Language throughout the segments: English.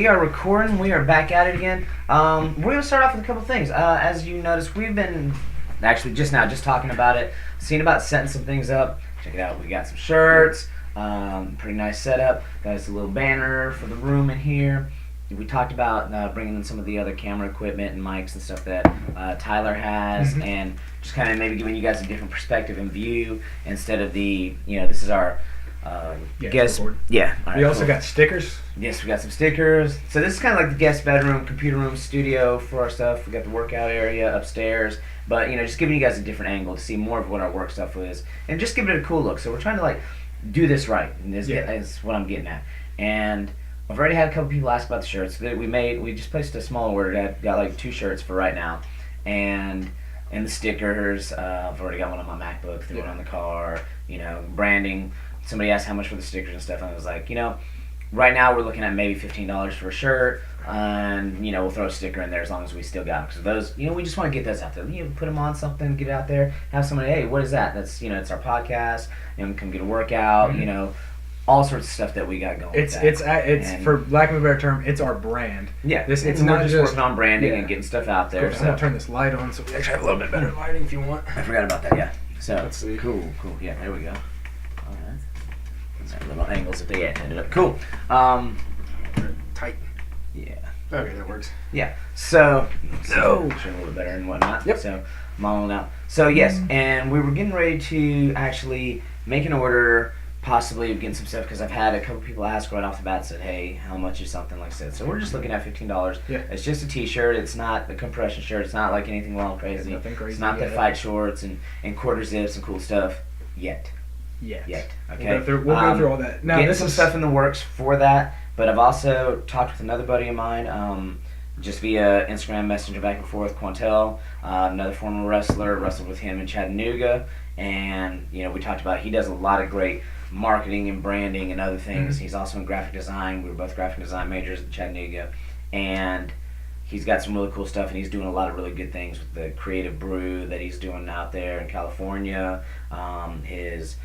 we are recording. We are back at it again. We're going to start off with a couple things. As you noticed, we've been actually just talking about it, seeing about setting some things up. Check it out. We got some shirts. Pretty nice setup. Got us a little banner for the room in here. We talked about bringing in some of the other camera equipment and mics and stuff that Tyler has, and just kind of maybe giving you guys a different perspective and view instead of the, this is our guest. Yeah. Right, we also got stickers. Yes, we got some stickers. So this is kind of like the guest bedroom, computer room, studio for our stuff. We got the workout area upstairs, but just giving you guys a different angle to see more of what our work stuff is, and just give it a cool look. So we're trying to do this right, and is what I'm getting at. And I've already had a couple people ask about the shirts. We just placed a small order that got 2 shirts for right now, and the stickers. I've already got one on my MacBook, the one on the car. Branding. Somebody asked how much for the stickers and stuff, and I was like, right now we're looking at maybe $15 for a shirt, and we'll throw a sticker in there as long as we still got them. Because those, we just want to get those out there. Put them on something, get it out there, have somebody, hey, what is that? That's it's our podcast, and come get a workout. All sorts of stuff that we got going. It's for lack of a better term, it's our brand. Yeah, it's not just working on branding and getting stuff out there. Cool. So I'm gonna turn this light on so we actually have a little bit better lighting if you want. I forgot about that. Yeah. So let's see. Cool. Yeah, there we go. All right. Little angles if they ended up cool. Tight. Yeah. Okay, that works. Yeah. So show a little bit better and whatnot. Yep. So modeling out. So yes, and we were getting ready to actually make an order, possibly of getting some stuff, because I've had a couple people ask right off the bat, said, hey, how much is something like that? So we're just looking at $15. Yeah. It's just a t-shirt. It's not the compression shirt. It's not like anything wild crazy. It's nothing crazy. It's not the fight shorts and quarter zips and cool stuff yet. Yet. Okay. We'll go through all that. Now, getting some stuff in the works for that, but I've also talked with another buddy of mine, just via Instagram Messenger back and forth, Quantel, another former wrestler, wrestled with him in Chattanooga, and we talked about he does a lot of great marketing and branding and other things. He's also in graphic design. We were both graphic design majors in Chattanooga, and he's got some really cool stuff, and he's doing a lot of really good things with the creative brew that he's doing out there in California. His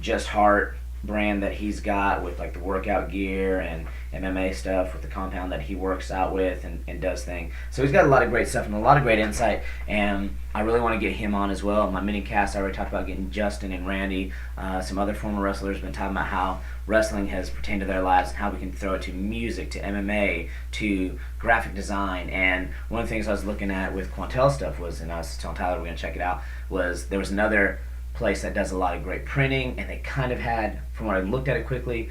Just Heart brand that he's got with the workout gear and MMA stuff with the compound that he works out with and does things. So he's got a lot of great stuff and a lot of great insight, and I really want to get him on as well. My mini cast, I already talked about getting Justin and Randy. Some other former wrestlers have been talking about how wrestling has pertained to their lives and how we can throw it to music, to MMA, to graphic design. And one of the things I was looking at with Quantel stuff was, and I was telling Tyler we're going to check it out, was there was another place that does a lot of great printing, and they kind of had, from what I looked at it quickly,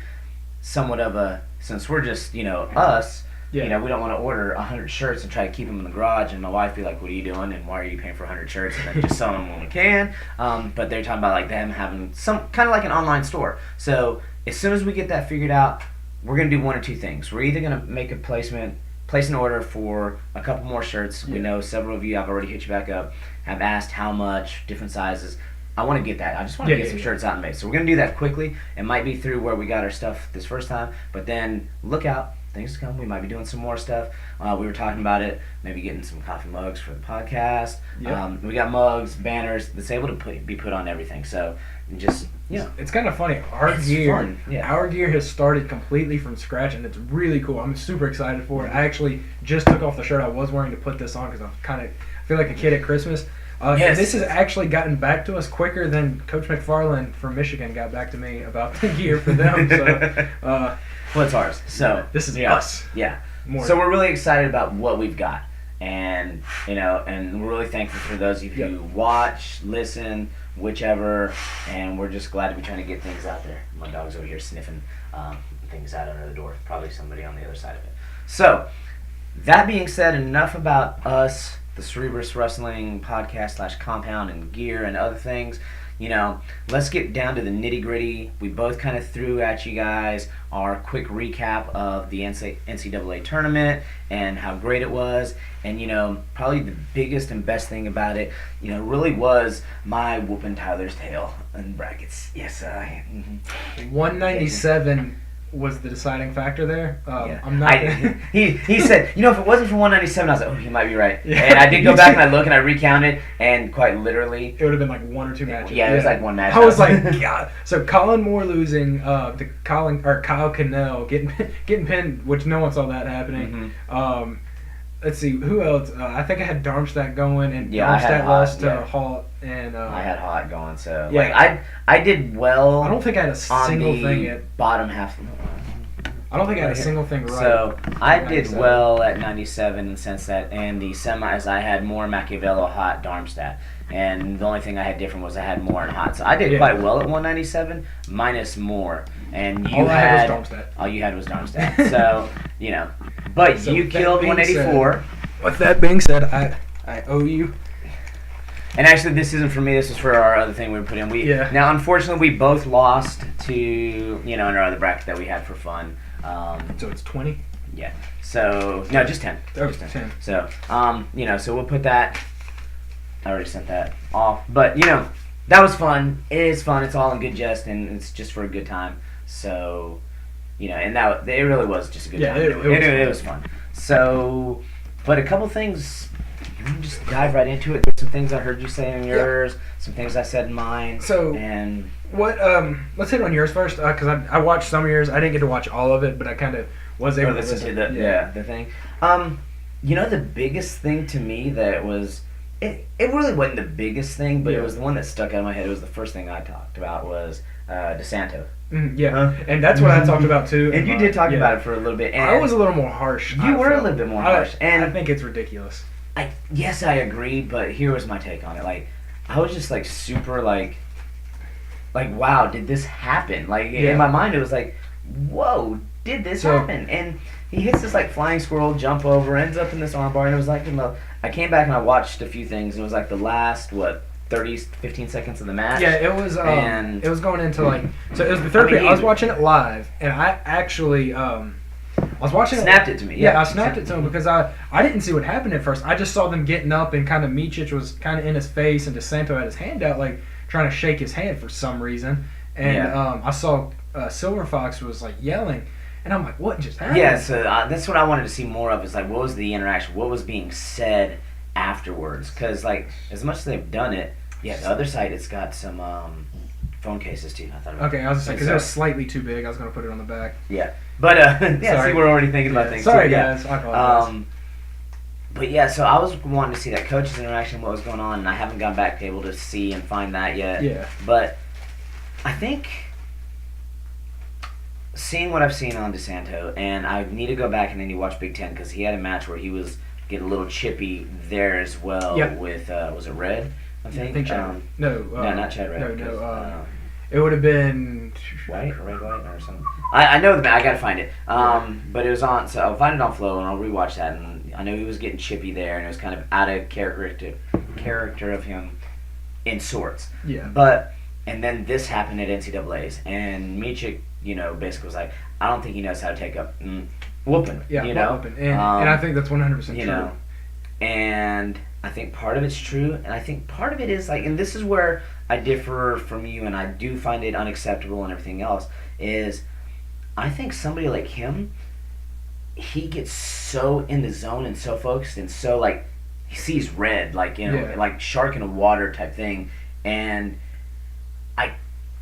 somewhat of a, since we're just us, we don't want to order 100 shirts and try to keep them in the garage, and my wife be like, what are you doing, and why are you paying for 100 shirts, and then just sell them when we can. But they're talking about them having some kind of like an online store. So as soon as we get that figured out, we're going to do one or two things. We're either going to make a place an order for a couple more shirts. We know several of you, I've already hit you back up, have asked how much, different sizes. I want to get that. I just want to get some shirts out and made. So we're going to do that quickly. It might be through where we got our stuff this first time, but then look out. Things to come. We might be doing some more stuff. We were talking about it, maybe getting some coffee mugs for the podcast. Yep. We got mugs, banners that's able to be put on everything. So just, It's kind of funny. Our gear has started completely from scratch, and it's really cool. I'm super excited for it. I actually just took off the shirt I was wearing to put this on because I feel like a kid at Christmas. And this has actually gotten back to us quicker than Coach McFarland from Michigan got back to me about the gear for them. So, well, it's ours. So this is us. Yeah. So we're really excited about what we've got, and and we're really thankful for those of you who watch, listen, whichever, and we're just glad to be trying to get things out there. My dog's over here sniffing things out under the door. Probably somebody on the other side of it. So that being said, enough about us, the Cerebrus Wrestling podcast / compound and gear and other things. Let's get down to the nitty gritty. We both kind of threw at you guys our quick recap of the NCAA tournament and how great it was. And, probably the biggest and best thing about it, really was my whooping Tyler's tail in brackets. Yes, 197 was the deciding factor there. Yeah. I'm not. He said, if it wasn't for 197, I was like, oh, he might be right. Yeah. And I did go back and I look and I recounted, and quite literally, it would have been like 1 or 2 matches. Yeah, it was like 1 match. I was like, God. So Colin Moore losing to Kyle Cannell getting pinned, which no one saw that happening. Mm-hmm. Let's see, who else? I think I had Darmstadt going, and Yeah, Darmstadt lost to yeah. Hall. And I had Hot going, so yeah. like I did well. I don't think I had a single thing at bottom half. I don't think I had a single thing right. So I did 97. well at 97 and since that, and the semis I had more Machiavello, Hot, Darmstadt, and the only thing I had different was I had more and Hot. So I did quite well at 197 minus more, and you all I had was Darmstadt. All you had was Darmstadt. So but So you killed 184. With that being said, I owe you. And actually, this isn't for me. This is for our other thing we put in. Now, unfortunately, we both lost to in our other bracket that we had for fun. So it's 20. Yeah. So no, just 10. Oh, Just 10. So so we'll put that. I already sent that off, but that was fun. It is fun. It's all in good jest, and it's just for a good time. So and that it really was just a good time. It was fun. So, but a couple things. You want to just dive right into it? There's some things I heard you say in yours, some things I said in mine. So, and what? Let's hit on yours first, because I watched some of yours. I didn't get to watch all of it, but I kind of was able to listen to the thing. The biggest thing to me that was it really wasn't the biggest thing, but it was the one that stuck out of my head. It was the first thing I talked about was DeSanto. And that's what I talked about too. And you did talk about it for a little bit. And I was a little more harsh. You were a little bit more harsh, and I think it's ridiculous. Yes, I agree, but here was my take on it. Like, I was just super wow, did this happen? Like in my mind, it was like, whoa, did this happen? And he hits this flying squirrel jump over, ends up in this armbar, and it was I came back and I watched a few things, and it was the last 15 seconds of the match. Yeah, it was. And it was going into so it was the third period. I was watching it live, and I actually I was watching. Snapped it to me. Yeah, I snapped it to him because I didn't see what happened at first. I just saw them getting up, and kind of Micic was kind of in his face, and DeSanto had his hand out, trying to shake his hand for some reason. And I saw Silver Fox was yelling, and I'm like, what just happened? Yeah, so that's what I wanted to see more of. Is what was the interaction? What was being said afterwards? Because as much as they've done it, the other side it's got some phone cases too. I thought. Okay, I was just saying because it was slightly too big. I was gonna put it on the back. Yeah. But see, we're already thinking about things. Sorry, too. guys. I apologize. But so I was wanting to see that coaches interaction, what was going on, and I haven't gone back to able to see and find that yet. Yeah. But I think seeing what I've seen on DeSanto, and I need to go back and then you watch Big Ten because he had a match where he was getting a little chippy there as well with was it Red? I think Chad. No, not Chad Red. No. It would have been White or something. I know I gotta find it. But it was on. So I'll find it on Flow and I'll rewatch that. And I know he was getting chippy there, and it was kind of out of character of him in sorts. Yeah. But and then this happened at NCAA's, and Micic, basically was like, I don't think he knows how to take up whooping. Yeah, whooping. And I think that's 100% true. And I think part of it's true, and I think part of it is and this is where I differ from you, and I do find it unacceptable and everything else, is I think somebody like him, he gets so in the zone and so focused and so he sees red, like shark in the water type thing, and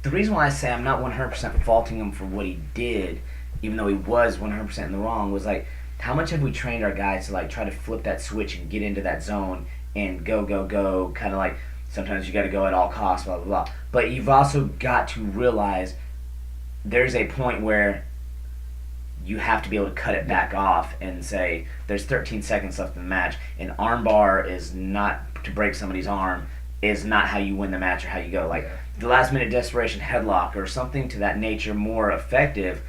the reason why I say I'm not 100% faulting him for what he did, even though he was 100% in the wrong, was how much have we trained our guys to try to flip that switch and get into that zone and go, kind of sometimes you got to go at all costs, blah, blah, blah. But you've also got to realize there's a point where you have to be able to cut it back off and say there's 13 seconds left in the match. An arm bar is not to break somebody's arm, is not how you win the match or how you go. The last minute desperation headlock or something to that nature more effective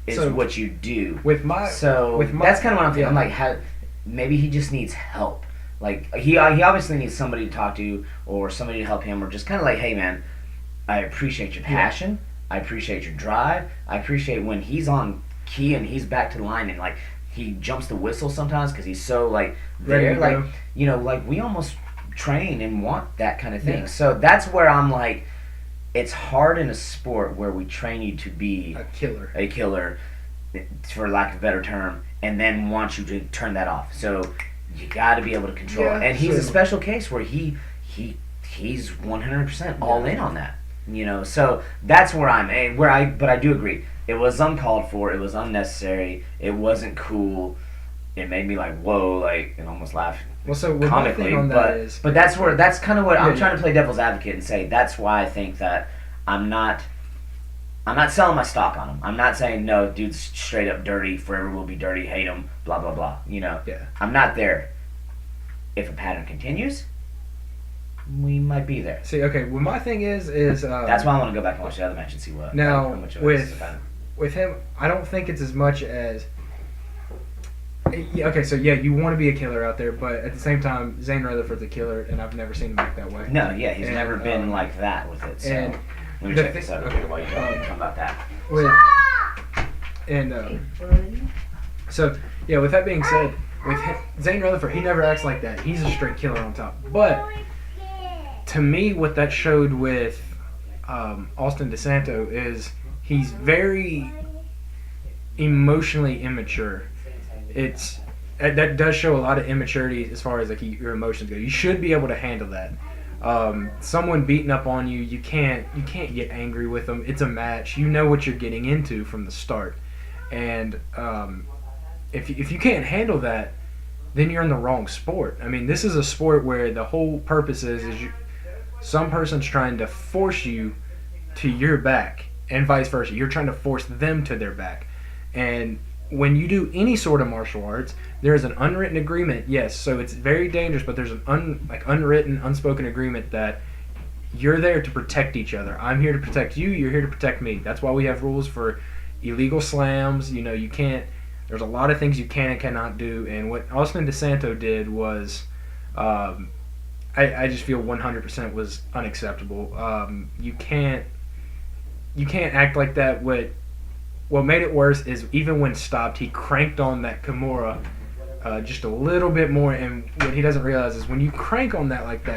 is what you do. With my that's kind of what I'm thinking. I'm maybe he just needs help. He obviously needs somebody to talk to or somebody to help him, or just kind of hey man, I appreciate your passion. I appreciate your drive. I appreciate when he's on key and he's back to the line and he jumps the whistle sometimes because he's so there. We almost train and want that kind of thing. Yeah. So that's where I'm it's hard in a sport where we train you to be a killer. for lack of a better term, and then wants you to turn that off. So you got to be able to control it. And he's a special case where he's 100% all in on that. So that's where but I do agree. It was uncalled for. It was unnecessary. It wasn't cool. It made me like, whoa, and almost laugh. Well, so comically, but that's kind of what I'm trying to play devil's advocate and say. That's why I think that I'm not selling my stock on him. I'm not saying no, dude's straight up dirty. Forever will be dirty. Hate him. Blah blah blah. Yeah. I'm not there. If a pattern continues, we might be there. See, okay. Well, my thing is that's why I want to go back and watch the other match and see what. Now how much of with him, I don't think it's as much as. Okay, so you want to be a killer out there, but at the same time, Zane Rutherford's a killer, and I've never seen him act that way. No, he's never been like that with it. So let me check this out while you talk about that. With that being said, with Zane Rutherford, he never acts like that. He's a straight killer on top. But to me, what that showed with Austin DeSanto is he's very emotionally immature. That does show a lot of immaturity as far as your emotions go. You should be able to handle that. Someone beating up on you, you can't get angry with them. It's a match. You know what you're getting into from the start, and if you can't handle that, then you're in the wrong sport. I mean, this is a sport where the whole purpose is some person's trying to force you to your back, and vice versa. You're trying to force them to their back, and when you do any sort of martial arts, there is an unwritten agreement, yes, so it's very dangerous, but there's an unwritten, unspoken agreement that you're there to protect each other. I'm here to protect you, you're here to protect me. That's why we have rules for illegal slams. You can't, there's a lot of things you can and cannot do, and what Austin DeSanto did was, I just feel 100% was unacceptable. You can't act like that. What made it worse is even when stopped, he cranked on that Kimura just a little bit more. And what he doesn't realize is when you crank on that like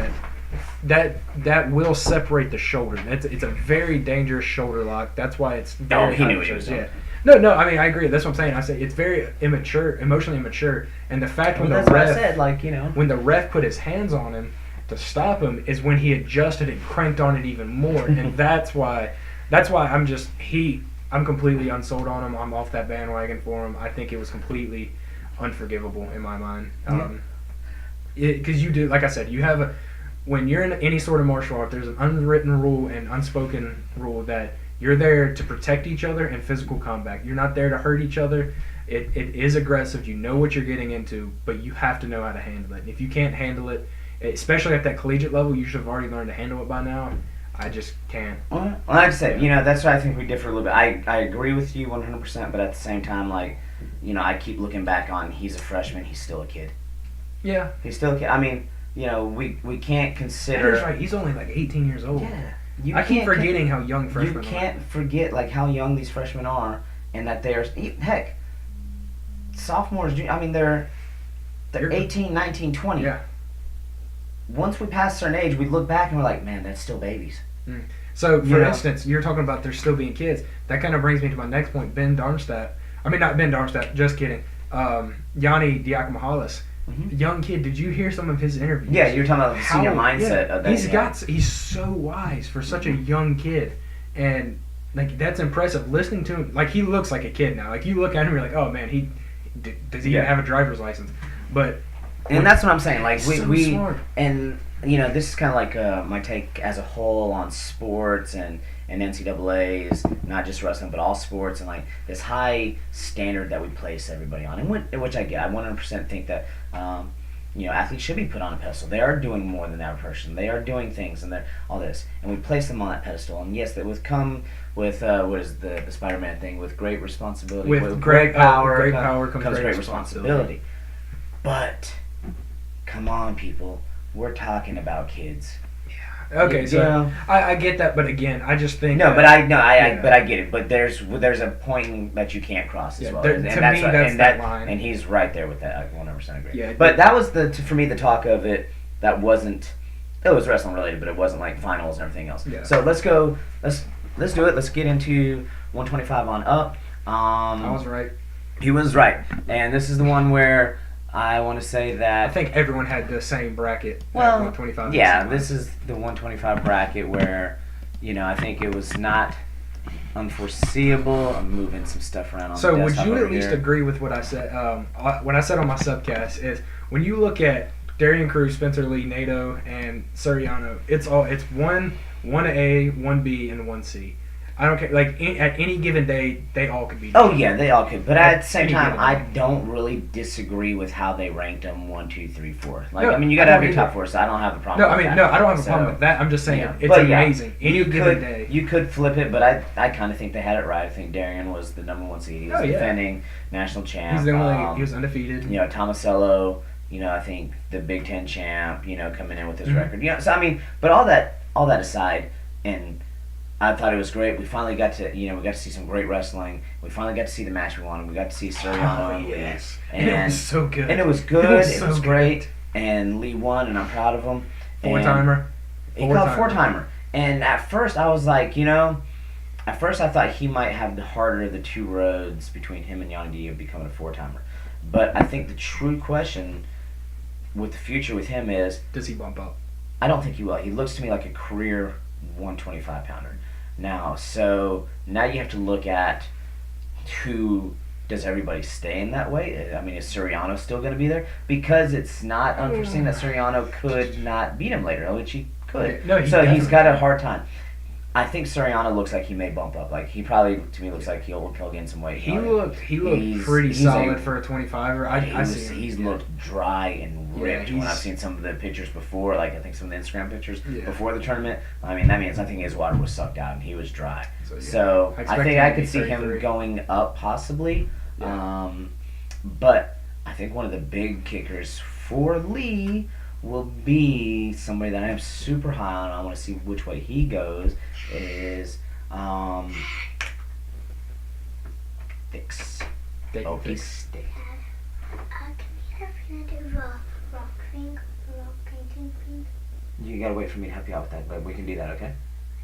that will separate the shoulder. It's a very dangerous shoulder lock. That's why it's very he knew what he was doing. No, I mean, I agree. That's what I'm saying. I say it's very immature, emotionally immature. And the fact when the ref put his hands on him to stop him is when he adjusted and cranked on it even more. And that's why I'm completely unsold on him. I'm off that bandwagon for him. I think it was completely unforgivable in my mind. Because you do, like I said, when you're in any sort of martial art, there's an unwritten rule and unspoken rule that you're there to protect each other in physical combat. You're not there to hurt each other. It is aggressive. You know what you're getting into, but you have to know how to handle it. And if you can't handle it, especially at that collegiate level, you should have already learned to handle it by now. I just can't. Well, like I said, that's why I think we differ a little bit. I agree with you 100%, but at the same time, I keep looking back on he's a freshman, he's still a kid. Yeah. He's still a kid. I mean, we can't consider... That's right, he's only 18 years old. Yeah. I keep forgetting how young freshmen are. You can't forget, how young these freshmen are, and that they're... Heck, sophomores, they're 18, 19, 20. Yeah. Once we pass a certain age, we look back and we're like, man, that's still babies. Mm. So, for instance, you're talking about they're still being kids. That kind of brings me to my next point. Ben Darmstadt. I mean, not Ben Darmstadt, just kidding. Yanni Diakomahalis. Mm-hmm. Young kid, did you hear some of his interviews? Yeah, you're talking about the senior mindset of that. He's so wise for such a young kid. And, that's impressive. Listening to him, he looks like a kid now. You look at him, you're like, oh, man, does he even have a driver's license? But... And that's what I'm saying. We smart. And this is kind of my take as a whole on sports and NCAA's, not just wrestling, but all sports, and this high standard that we place everybody on, and which I get. I 100% think that athletes should be put on a pedestal. They are doing more than the average person. They are doing things, and they're all this, and we place them on that pedestal. And yes, that would come with what is the Spider-Man thing, with great responsibility. With great power comes great responsibility. But come on, people. We're talking about kids. Yeah. Okay, so I get that, but again, I just think but I get it. But there's a point that you can't cross as well. That's that line, and he's right there with that. I 100% agree. Yeah, but that was for me the talk of it. That wasn't. It was wrestling related, but it wasn't finals and everything else. Yeah. So let's go. Let's do it. Let's get into 125 on up. I was right. He was right, and this is the one where I want to say that I think everyone had the same bracket. Well, 125. yeah, this is the 125 bracket where, I think it was not unforeseeable. I'm moving some stuff around on so the would desktop you over at least here. agree with what I said? When I said on my subcast is when you look at Darian Cruz, Spencer Lee, Nato, and Suriano, it's 1A, 1B, and 1C. I don't care. Like at any given day, they all could be. Oh yeah, they all could. But at the same Any time, given I day. don't really disagree with how they ranked them 1, 2, 3, 4. Like No, I mean, you I gotta have don't your top either. 4, so I don't have a problem. No, with I mean, that. no, I don't have a problem So, with that. I'm just saying yeah. it's But, yeah, amazing. Any you given could day. you could flip it, but I kind of think they had it right. I think Darian was the number 1 seed. He was Oh, yeah. defending national champ. He's the only. He was undefeated. Tomasello, I think the Big Ten champ, coming in with his Mhm. record. So I mean, but all that aside, and I thought it was great. We finally got to, we got to see some great wrestling. We finally got to see the match we wanted. We got to see Suriano and Lee. yes. And it was so good. And it was good. It was It so was good. great. And Lee won, and I'm proud of him. Four-timer. He called four-timer. And at first, I was like, at first I thought he might have the harder of the two roads between him and Yanni D of becoming a four-timer. But I think the true question with the future with him is, Does he bump up? I don't think he will. He looks to me like a career 125-pounder. Now you have to look at who does everybody stay in that way. I mean, is Suriano still going to be there? Because it's not unforeseen that Suriano could not beat him later, which he could. No, so he's definitely got a could. hard time. I think Suriano looks like he may bump up. Like he probably, to me, looks like he'll gain some weight. He looked pretty he's solid a- for a 25er. I see him. He's looked dry and Yeah, ripped when I've he's- seen some of the pictures before, like I think some of the Instagram pictures Yeah. before the tournament. I mean, that means I think his water was sucked out and he was dry. So, yeah. So I I expect think him I to could be see him 33. going up possibly. Yeah. But I think one of the big kickers for Lee will be somebody that I am super high on. I want to see which way he goes. Is Fix. Dayton Okie Fix. State. Can we have another rock painting thing You gotta wait for me to help you out with that, but we can do that, okay?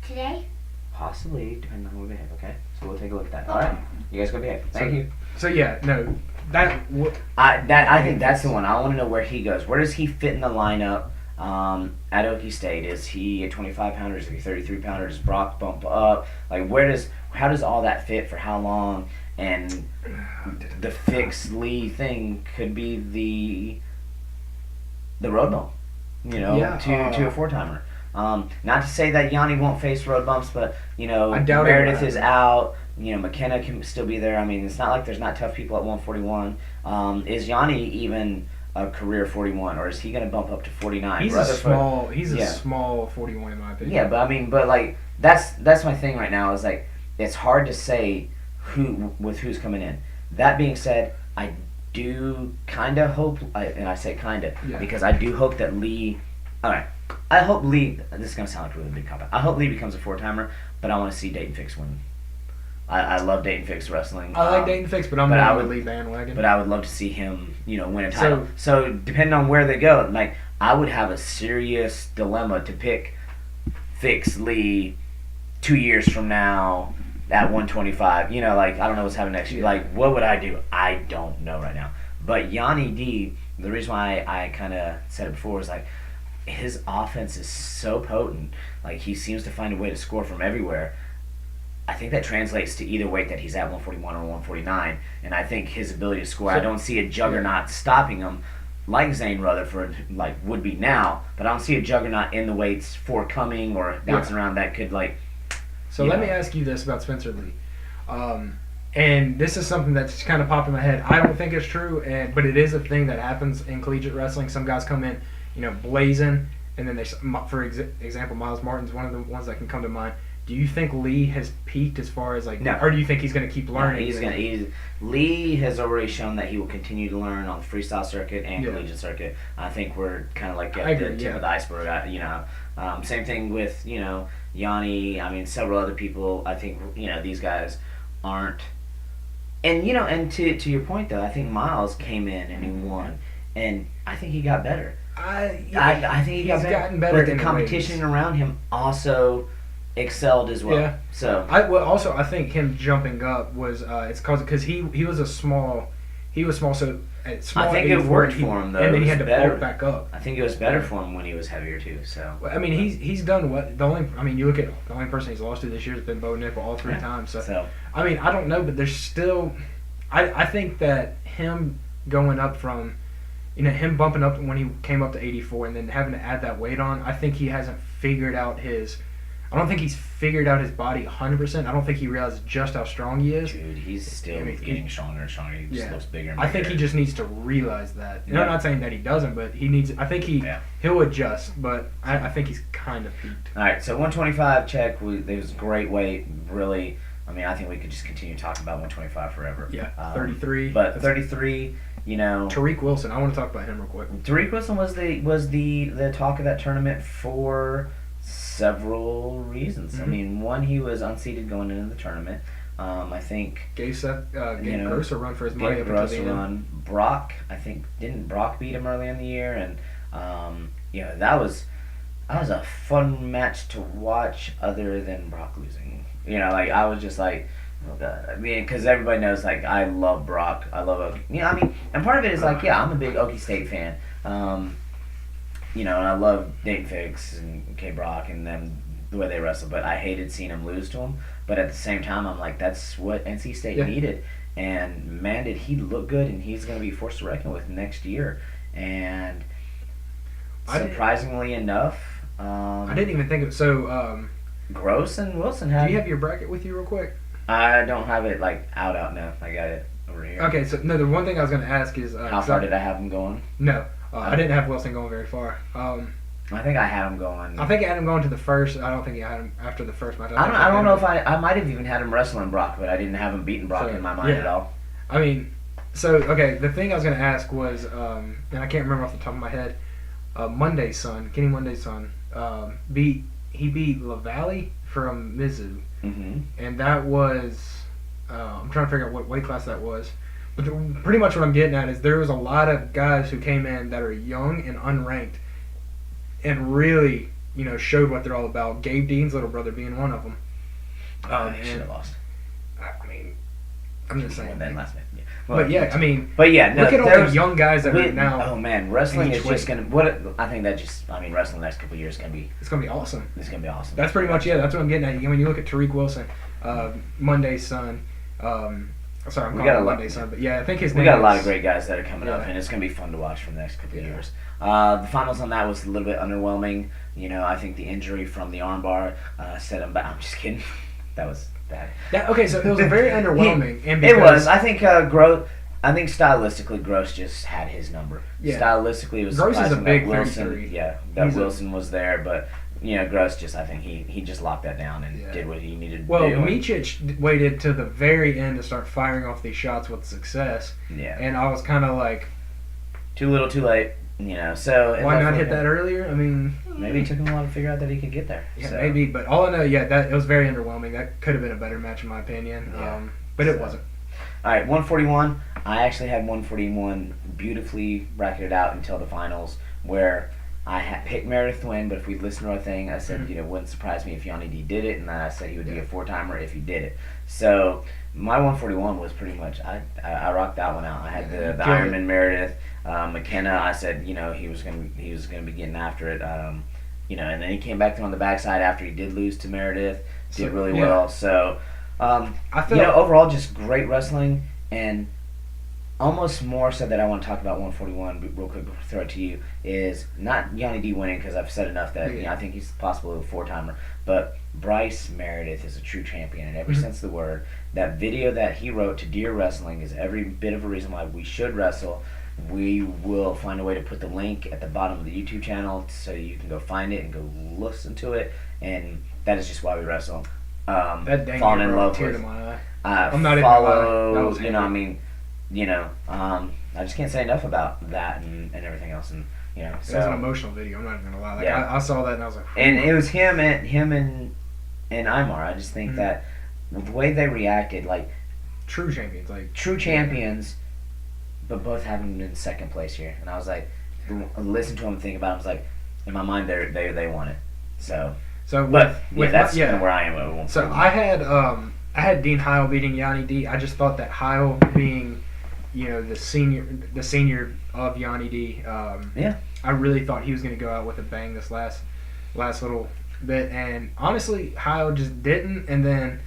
today? Possibly, depending on how we behave, okay? So we'll take a look at that. Alright? You guys go behave. Thank you. So yeah, no, that I think that's the one. I want to know where he goes. Where does he fit in the lineup at Okie State? Is he a 25 pounder? Is he a 33 pounder? Does Brock bump up? Like, how does all that fit for how long? And the Fix Lee thing could be the road bump, Yeah, to a four timer. Not to say that Yanni won't face road bumps, but I doubt it Meredith will is out. McKenna can still be there. I mean, it's not like there's not tough people at 141. Is Yanni even a career 41, or is he going to bump up to 49? he's Rutherford- a small 41 in my opinion. Yeah, but like that's my thing right now. Is like it's hard to say who's coming in. That being said, I do kind of hope, and I say kind of Yeah. because I do hope that Lee. All right, I hope Lee. This is gonna sound like a really big cop out. I hope Lee becomes a four timer, but I want to see Dayton Fix win. I love Dayton Fix wrestling. I like Dayton Fix, but I'm but not I on the would- Lee bandwagon. But I would love to see him, win a title. So depending on where they go, like I would have a serious dilemma to pick Fix Lee 2 years from now at 125. Like I don't know what's happening next year. Like what would I do? I don't know right now. But Yanni D, the reason why I kind of said it before is like his offense is so potent. Like he seems to find a way to score from everywhere. I think that translates to either weight that he's at 141 or 149, and I think his ability to score. I don't see a juggernaut stopping him, like Zane Rutherford would be now. But I don't see a juggernaut in the weights forthcoming or bouncing around that could So let me ask you this about Spencer Lee, and this is something that's kind of popped in my head. I don't think it's true, but it is a thing that happens in collegiate wrestling. Some guys come in, blazing, and then for example, Miles Martin's one of the ones that can come to mind. Do you think Lee has peaked as far as No. or do you think he's going to keep learning? Lee has already shown that he will continue to learn on the freestyle circuit and Yeah. collegiate circuit. I think we're kind of like I at the agree, tip of the iceberg. Same thing with Yanni. I mean, several other people. I think these guys aren't. And to your point though, I think Miles came in and he won, and I think he got better. I think he got better. gotten better. But the in competition ways. around him also excelled as well. Yeah. So I think him jumping up was it's because he was small, so at small I think at it 84, worked for him though. and then he It had to was better. bulk back up. I think it was better for him when he was heavier too. So I mean, he's done what you look at the only person he's lost to this year has been Bo Nickel all 3 times. So I mean, I don't know, but there's still I think that him going up from him bumping up when he came up to 84 and then having to add that weight on, I think he hasn't figured out I don't think he's figured out his body 100%. I don't think he realizes just how strong he is. Dude, he's still getting stronger and stronger. He just looks bigger and bigger. I think he just needs to realize that. And I'm not saying that he doesn't, but he needs. I think he'll adjust, but I think he's kind of peaked. All right, so 125 check. It was a great weight. Really, I mean, I think we could just continue talking about 125 forever. Yeah, 33. But 33, Tariq Wilson. I want to talk about him real quick. Tariq Wilson was the talk of that tournament for several reasons. Mm-hmm. I mean, one, he was unseeded going into the tournament. I think gave Gross a run for his money up until the end. Brock, I think, didn't Brock beat him early in the year, and that was a fun match to watch. Other than Brock losing, I was just like, oh god. I mean, because everybody knows, like, I love Brock. I love Okie. I mean, and part of it is like, I'm a big Okie State fan. And I love Dayton Fix and K Brock and them, the way they wrestle, but I hated seeing him lose to him. But at the same time, I'm like, that's what NC State needed. And man, did he look good, and he's going to be forced to reckon with next year. And surprisingly enough, I didn't even think of it. So, Gross and Wilson had. Do you have your bracket with you real quick? I don't have it like out now. I got it over here. Okay, so no, the one thing I was going to ask is how far did I have him going? No. I didn't have Wilson going very far. I think I had him going. I think I had him going to the first. I don't think I had him after the first match. I don't know if I might have even had him wrestling Brock, but I didn't have him beating Brock in my mind at all. I mean, the thing I was going to ask was, and I can't remember off the top of my head, Monday's son, Kenny Monday's son, beat LaValle from Mizzou, and that was I'm trying to figure out what weight class that was. But pretty much what I'm getting at is there was a lot of guys who came in that are young and unranked and really, showed what they're all about. Gabe Dean's little brother being one of them. He should have lost. I mean, I'm just saying. That last match. Yeah. Well, look at all the young guys that are now. Oh man, wrestling is just gonna. Wrestling the next couple of years is gonna be. It's gonna be awesome. It's gonna be awesome. That's pretty much it. That's what I'm getting at. When you look at Tariq Wilson, Monday's son. Sorry, I'm calling him Monday's son, but I think his name. We got a lot of great guys that are coming up, and it's gonna be fun to watch for the next couple of years. The finals on that was a little bit underwhelming. I think the injury from the armbar set him back. I'm just kidding. That was bad. So it was a very underwhelming. It was. I think stylistically, Gross just had his number. Yeah. Stylistically, it was Gross is a big Wilson. 33. Yeah, Wilson was there, but Gross just, I think he just locked that down and did what he needed to do. Well, Micic waited to the very end to start firing off these shots with success. Yeah. And I was kind of like, too little, too late. So why not hit that earlier? I mean, maybe it took him a while to figure out that he could get there. Yeah, maybe. But all I know, that it was very underwhelming. That could have been a better match in my opinion. Yeah. But it wasn't. All right, 141. I actually had 141 beautifully bracketed out until the finals, where I had picked Meredith to win. But if we listen to our thing, I said it wouldn't surprise me if Yanni D did it, and then I said he would be a 4-timer if he did it. So my 141 was pretty much I rocked that one out. I had the Ironman Meredith. McKenna, I said, he was gonna be getting after it, and then he came back through on the backside after he did lose to Meredith, did really well. So, I feel overall just great wrestling, and almost more so that I want to talk about 141 real quick before I throw it to you is not Yanni D winning, because I've said enough that I think he's possibly a 4-timer, but Bryce Meredith is a true champion in every sense of the word. That video that he wrote to Dear Wrestling is every bit of a reason why we should wrestle. We will find a way to put the link at the bottom of the YouTube channel so you can go find it and go listen to it, and that is just why we wrestle. That dang falling in love tear with. To my eye. I'm not follow, even I just can't say enough about that and everything else, and it was an emotional video. I'm not even gonna lie. I saw that and I was like, and it was him and Imar. I just think that the way they reacted, like true champions, but both having been second place here, and I was like, listen to him think about it. I was like, in my mind, they won it. So So, that's kind of where I am. So I had Dean Heil beating Yanni D. I just thought that Heil being, the senior of Yanni D. I really thought he was going to go out with a bang this last little bit, and honestly, Heil just didn't. And then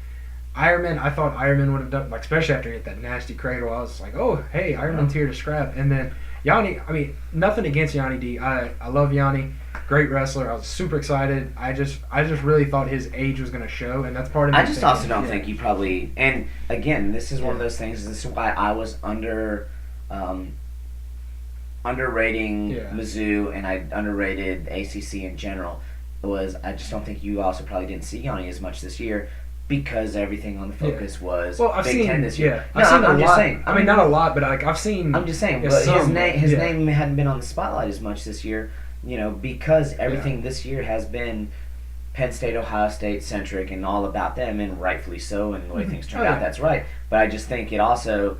Ironman, I thought Ironman would have done, like, especially after he hit that nasty cradle. I was like, oh, hey, Ironman's here to scrap. And then Yanni, I mean, nothing against Yanni D. I love Yanni, great wrestler. I was super excited. I just really thought his age was going to show, and that's part of it. I just also don't think you probably, and again, this is one of those things. This is why I was underrating Mizzou, and I underrated ACC in general. Was I just don't think you also probably didn't see Yanni as much this year because everything on the focus was Big Ten this year. Yeah, I'm just saying. I mean, not a lot, but I've seen. I'm just saying, but his name hadn't been on the spotlight as much this year. Because everything this year has been Penn State, Ohio State centric and all about them, and rightfully so, and the way things turned out, that's right. But I just think it also,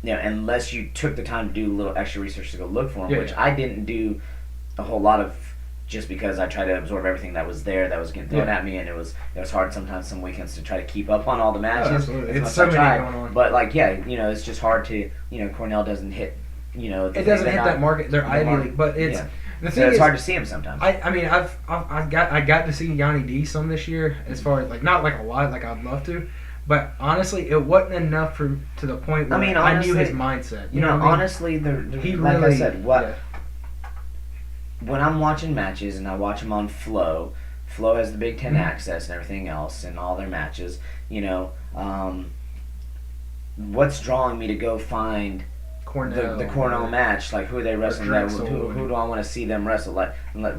unless you took the time to do a little extra research to go look for him, which I didn't do a whole lot of, just because I tried to absorb everything that was there that was getting thrown at me, and it was hard sometimes some weekends to try to keep up on all the matches. Absolutely. It's so many going on. But it's just hard to, Cornell doesn't hit, it doesn't hit that market. They're ideally, but it's. Yeah. The thing it's hard to see him sometimes. I mean, I got to see Yanni D some this year, as far as not like a lot, like I'd love to, but honestly, it wasn't enough to the point where I knew his mindset. You know, honestly, I said, when I'm watching matches and I watch them on Flow has the Big Ten access and everything else and all their matches. What's drawing me to go find Cornell, the Cornell match, like who are they wrestling? Who do I want to see them wrestle? Well,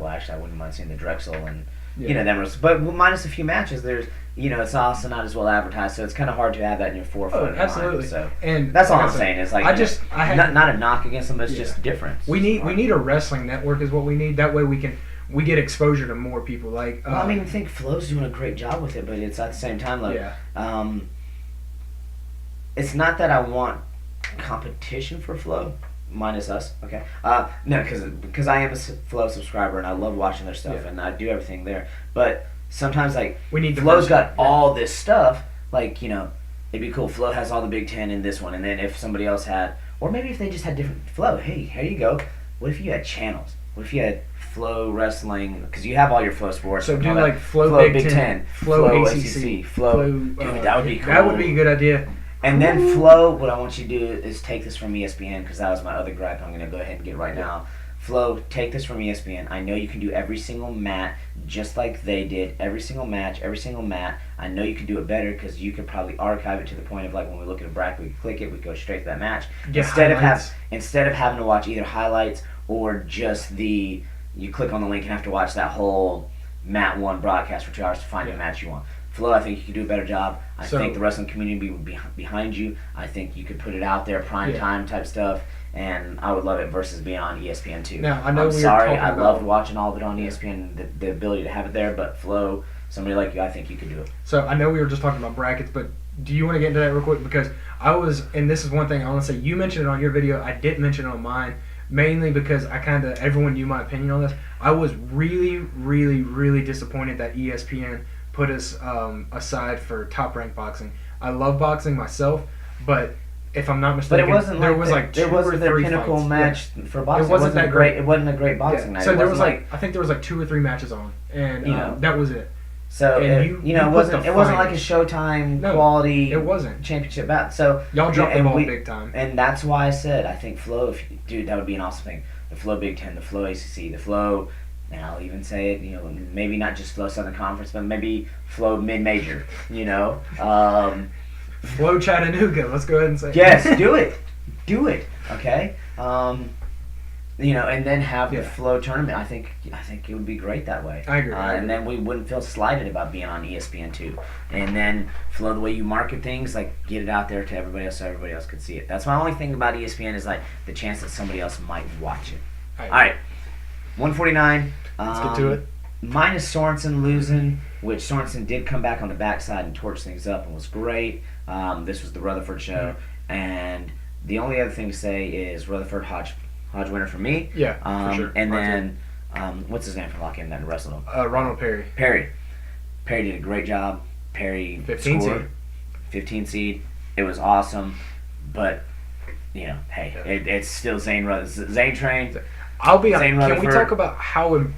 actually, I wouldn't mind seeing the Drexel and them wrestle. But minus a few matches, there's it's also not as well advertised, so it's kind of hard to have that in your forefront. Absolutely. Mind, so and that's all I'm saying. Is like not a knock against them. It's just different. We need a wrestling network is what we need. That way we get exposure to more people. Like I think Flo's doing a great job with it, but it's at the same time it's not that I want competition for Flow, minus us, okay? No, because I am a Flow subscriber and I love watching their stuff and I do everything there. But sometimes we need Flow's got all this stuff, it'd be cool. Flow has all the Big Ten in this one, and then if somebody else had, or maybe if they just had different Flow. Hey, here you go. What if you had channels? What if you had Flow Wrestling? Because you have all your Flow sports. So do Flow Big Ten, Flow ACC, Flow. Dude, that would be cool. That would be a good idea. And then Flow, what I want you to do is take this from ESPN, because that was my other gripe I'm going to go ahead and get right now. Flow, take this from ESPN. I know you can do every single mat just like they did, every single match, every single mat. I know you can do it better because you could probably archive it to the point of when we look at a bracket, we click it, we go straight to that match. Instead of having to watch either highlights or just you click on the link and have to watch that whole mat 1 broadcast for 2 hours to find the match you want. Flow, I think you could do a better job. I think the wrestling community would be behind you. I think you could put it out there, prime time type stuff, and I would love it versus being on ESPN too. Now, I know I loved watching all of it on ESPN, the ability to have it there, but Flow, somebody like you, I think you could do it. So I know we were just talking about brackets, but do you want to get into that real quick? Because and this is one thing I want to say, you mentioned it on your video, I didn't mention it on mine, mainly because everyone knew my opinion on this. I was really, really, really disappointed that ESPN put us aside for Top Rank Boxing. I love boxing myself, but if I'm not mistaken, but it wasn't there was there wasn't their pinnacle match for boxing. It wasn't that great. It wasn't a great boxing night. So there was I think there was 2 or 3 matches on, and that was it. So it wasn't like a Showtime quality. It wasn't championship bout. So y'all dropped the ball big time, and that's why I said I think Flow. Dude, that would be an awesome thing. The Flow Big Ten, the Flow ACC, the Flow. And I'll even say it, maybe not just Flow Southern Conference, but maybe Flow Mid-Major, Flow Chattanooga, let's go ahead and say yes, do it, okay? And then have the Flow tournament. I think it would be great that way. I agree. And then we wouldn't feel slighted about being on ESPN too. And then Flow, the way you market things, get it out there to everybody else so everybody else could see it. That's my only thing about ESPN is the chance that somebody else might watch it. All right. 149. Let's get to it. Minus Sorensen losing, which Sorensen did come back on the backside and torch things up and was great. This was the Rutherford show. And the only other thing to say is Rutherford Hodge winner for me. Yeah, for sure. And then, what's his name from Lockheed that wrestled him? Ronald Perry. Perry. Perry did a great job. Perry 15 scored. seed. 15 seed. It was awesome, but hey, it's still Zane Train. I'll be honest. Zane Can we Rutherford. talk about how? Dude,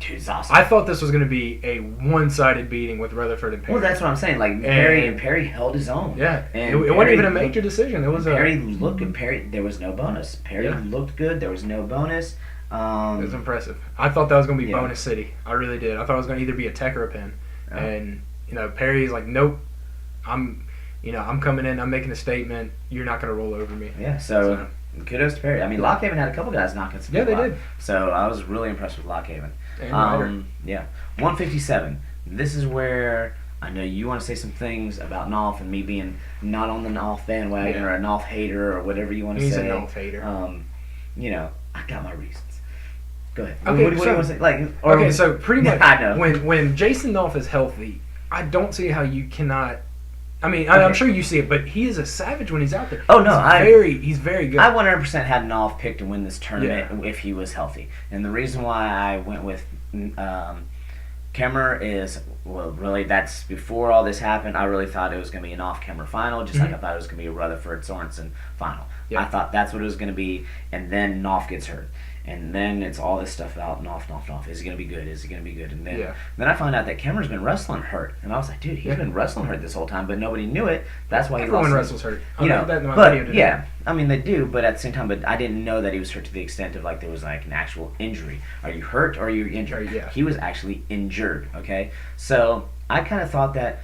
it's awesome. I thought this was going to be a one-sided beating with Rutherford and Perry. Well, that's what I'm saying. Like Perry held his own. Yeah, and it wasn't even a major decision. It was Perry looked good. Perry, there was no bonus. Perry looked good. There was no bonus. It was impressive. I thought that was going to be Yeah. bonus city. I really did. I thought it was going to either be a tech or a pin. Yeah. And Perry's like, nope. I'm coming in. I'm making a statement. You're not going to roll over me. Yeah. So kudos to Perry. I mean, Lockhaven had a couple guys knocking some. Yeah, they people out. did. So I was really impressed with Lockhaven. And Ryder. Yeah. 157. This is where I know you want to say some things about Nolf and me being not on the Nolf bandwagon or a Nolf hater or whatever you want to He's say. a Nolf hater. I got my reasons. Go ahead. Okay, what do you want to say? Okay, so pretty much I know. when Jason Nolf is healthy, I don't see how you cannot. I mean, I'm sure you see it, but he is a savage when he's out there. Oh no, he's very good. I 100% had Nolf picked to win this tournament if he was healthy, and the reason why I went with Kemmer is, well, really, that's before all this happened. I really thought it was going to be an Nolf-Kemmer final, just like I thought it was going to be a Rutherford-Sorensen final. Yeah. I thought that's what it was going to be, and then Nolf gets hurt. And then it's all this stuff about Nolf. Is he going to be good? Is he going to be good? And then I find out that Kemmer's been wrestling hurt. And I was like, dude, he's been wrestling hurt this whole time, but nobody knew it. That's why Everyone he lost. wrestles hurt. That in my But, video today. yeah, I mean, they do, but at the same time, but I didn't know that he was hurt to the extent of, like, there was, like, an actual injury. Are you hurt or are you injured? Yeah. He was actually injured, okay? So I kind of thought that,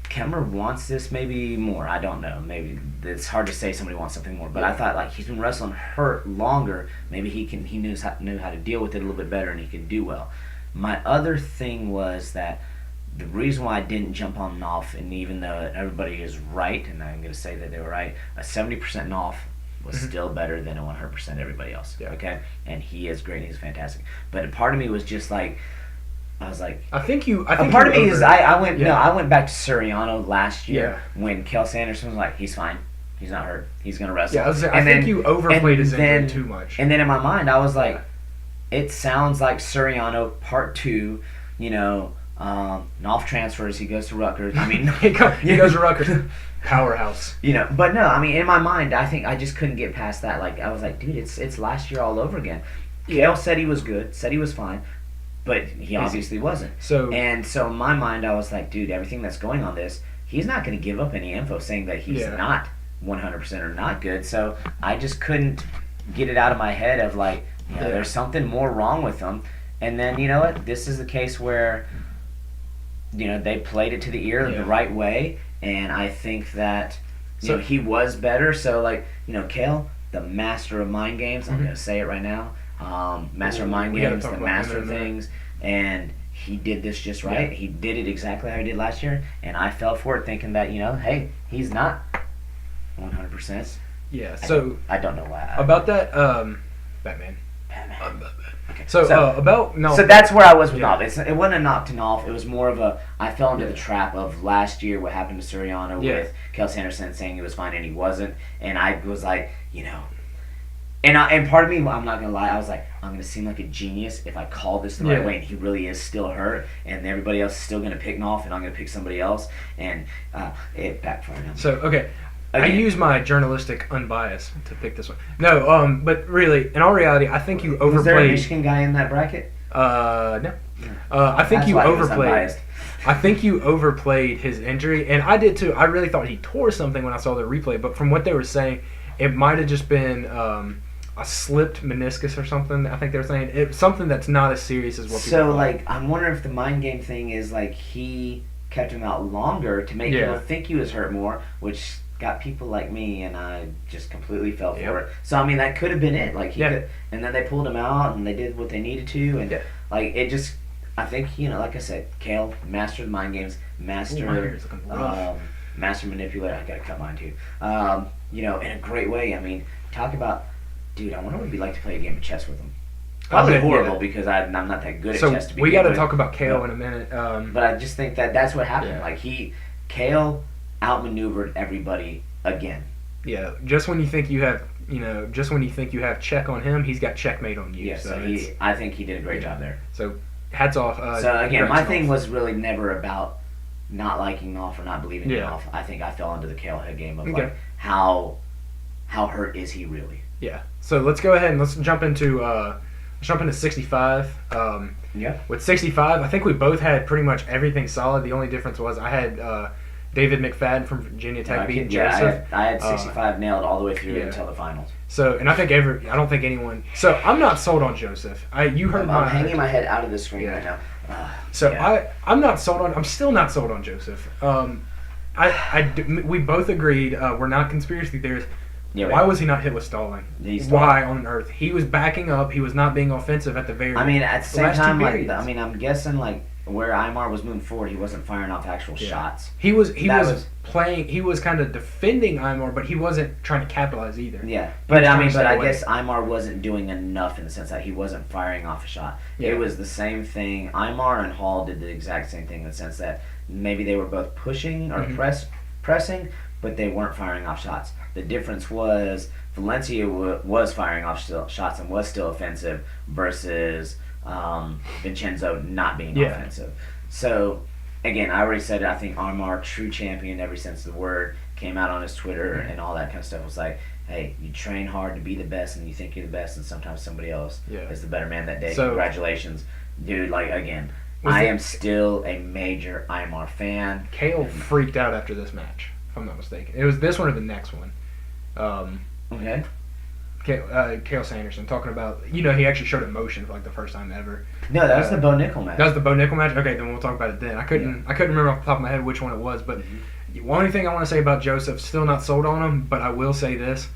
Kemmer wants this maybe more. I don't know. Maybe it's hard to say somebody wants something more. But I thought, like, he's been wrestling hurt longer. Maybe he knew how to deal with it a little bit better, and he could do well. My other thing was that the reason why I didn't jump on Nolf, and even though everybody is right, and I'm going to say that they were right, a 70% Nolf was still better than a 100% everybody else. Yeah. Okay, and he is great. He's fantastic. But a part of me was just like. I was like, I think part of me is I went back to Suriano last year when Kel Sanderson was like, he's fine, he's not hurt, he's gonna wrestle. Yeah, I think you overplayed his injury too much. And then in my mind, I was like, it sounds like Suriano Part 2. Nolf transfers, he goes to Rutgers. I mean, he goes to Rutgers, powerhouse. But no, I mean, in my mind, I think I just couldn't get past that. Like, I was like, dude, it's last year all over again. Kel said he was good, said he was fine. But he obviously wasn't. So in my mind, I was like, dude, everything that's going on he's not going to give up any info saying that he's not 100% or not good. So I just couldn't get it out of my head of like, there's something more wrong with him. And then, you know what? This is the case where, they played it to the ear the right way. And I think that, he was better. So, like, Kale, the master of mind games, I'm going to say it right now. Master of mind games, the master of things, and he did this just right. He did it exactly how he did last year, and I fell for it thinking that, hey, he's not 100%. Yeah, so I don't know why. About that, Batman. Okay. So about Nolf. So that's where I was with Nolf. It wasn't a knock to Nolf. It was more of I fell into the trap of last year what happened to Suriano with Kel Sanderson saying he was fine and he wasn't, and I was like, And part of me, I'm not going to lie, I was like, I'm going to seem like a genius if I call this the right way and he really is still hurt and everybody else is still going to pick Nolf and I'm going to pick somebody else. And it backfired on me. So, okay. I use my journalistic unbiased to pick this one. No, but really, in all reality, I think you overplayed... Was there a Michigan guy in that bracket? No. I think you overplayed... I think you overplayed his injury, and I did too. I really thought he tore something when I saw the replay, but from what they were saying, it might have just been... a slipped meniscus or something. I think they were saying it's something that's not as serious as what people thought. Like, I'm wondering if the mind game thing is like he kept him out longer to make people think he was hurt more, which got people like me, and I just completely fell for it. So I mean, that could have been it. Like could, and then they pulled him out, and they did what they needed to, and like it just. I think like I said, Kale, master of the mind games, master manipulator. I gotta cut mine too. In a great way. I mean, talk about. Dude, I wonder what it'd be like to play a game of chess with him. Probably horrible because I'm not that good at chess to begin with. We got to talk about Kale in a minute. But I just think that's what happened. Yeah. Like Kale outmaneuvered everybody again. Yeah, just when you think you have, check on him, he's got checkmate on you. Yeah, so I think he did a great job there. So hats off. So again, my thing was really never about not liking Nolf or not believing in Nolf. I think I fell into the Kale head game of like how hurt is he really? Yeah. So let's go ahead and let's jump into 65. With 65, I think we both had pretty much everything solid. The only difference was I had David McFadden from Virginia Tech beating Joseph. I had 65 nailed all the way through until the finals. So, and I think I don't think anyone. So I'm not sold on Joseph. You heard I'm hanging my head out of the screen right now. I'm not sold on. I'm still not sold on Joseph. We both agreed we're not conspiracy theorists. Yeah, why was he not hit with stalling? Why on earth? He was backing up. He was not being offensive at the very. I mean, at the same time, I'm guessing where Aymar was moving forward, he wasn't firing off actual shots. He was playing. He was kind of defending Aymar, but he wasn't trying to capitalize either. Yeah, but I guess Aymar wasn't doing enough in the sense that he wasn't firing off a shot. Yeah. It was the same thing. Aymar and Hall did the exact same thing in the sense that maybe they were both pushing or pressing, but they weren't firing off shots. The difference was Valencia was firing off shots and was still offensive versus Vincenzo not being offensive. So, again, I already said it. I think Aymar, true champion, every sense of the word, came out on his Twitter and all that kind of stuff. Was like, hey, you train hard to be the best and you think you're the best and sometimes somebody else is the better man that day. So, congratulations. Dude, again, I am still a major Aymar fan. Kale freaked out after this match, if I'm not mistaken. It was this one or the next one. Okay. Kale Sanderson talking about, he actually showed emotion for the first time ever. No, that was the Bo Nickel match. That was the Bo Nickel match? Okay, then we'll talk about it then. I couldn't remember off the top of my head which one it was, but the only thing I want to say about Joseph, still not sold on him, but I will say this.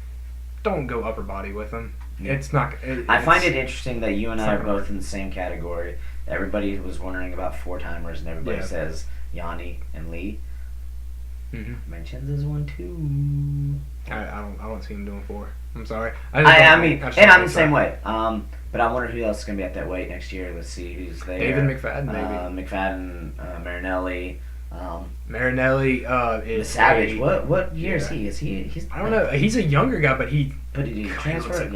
Don't go upper body with him. It's not... I find it interesting that you and I are both in the same category. Everybody was wondering about four-timers, and everybody says Yanni and Lee. Vincenzo's one too. I don't see him doing 4. I'm sorry. I'm the same way. But I wonder who else is going to be at that weight next year. Let's see who's there. David McFadden, maybe. McFadden, Marinelli. Marinelli is the Savage. What year is he? He's I don't know. He's a younger guy, but he. But did he transfer?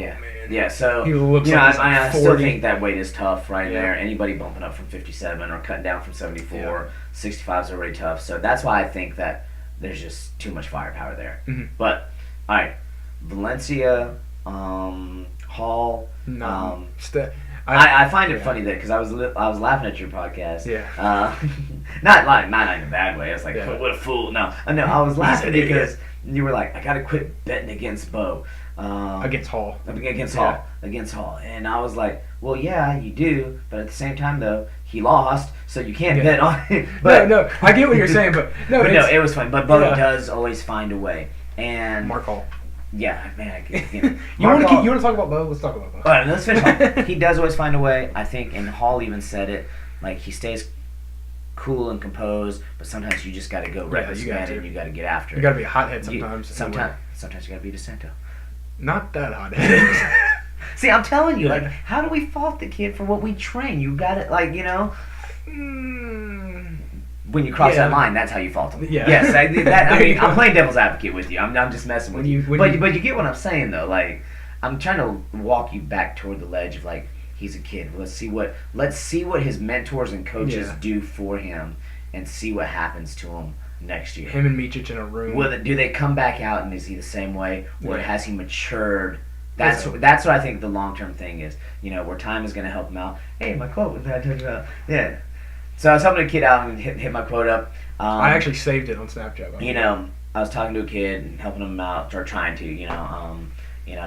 Yeah. So he looks I still think that weight is tough there. Anybody bumping up from 57 or cutting down from 74, 65 is already tough. So that's why I think that there's just too much firepower there. But all right, Valencia, Hall. No. I find it funny that because I was laughing at your podcast. Yeah. Not in a bad way. I was like, what a fool. No, I was laughing because you were like, I gotta quit betting against Bo. Against Hall. Against Hall. And I was like, well, yeah, you do, but at the same time though, he lost, so you can't bet on it. But no, I get what you're saying, but it was fun. But Bo does always find a way. And Mark Hall. Yeah, man. You want to talk about Bo? Let's talk about Bo. All right, let's finish off. He does always find a way, I think, and Hall even said it. He stays cool and composed, but sometimes you just got to go reckless and you got to get after it. You got to be a hothead sometimes. Sometimes you got to be DeSanto. Not that hothead. See, I'm telling you, how do we fault the kid for what we train? You got it, when you cross that line, that's how you fault him. Yeah. Yes, I'm playing devil's advocate with you. I'm just messing with you. But you get what I'm saying, though. I'm trying to walk you back toward the ledge of he's a kid. Let's see what his mentors and coaches do for him, and see what happens to him next year. Him and Micic in a room. Do they come back out and is he the same way, or has he matured? That's what I think the long term thing is. Where time is going to help him out. Hey, my quote that I told you about. Yeah. So I was helping a kid out and hit my quote up. I actually saved it on Snapchat. I was talking to a kid and helping him out, or trying to,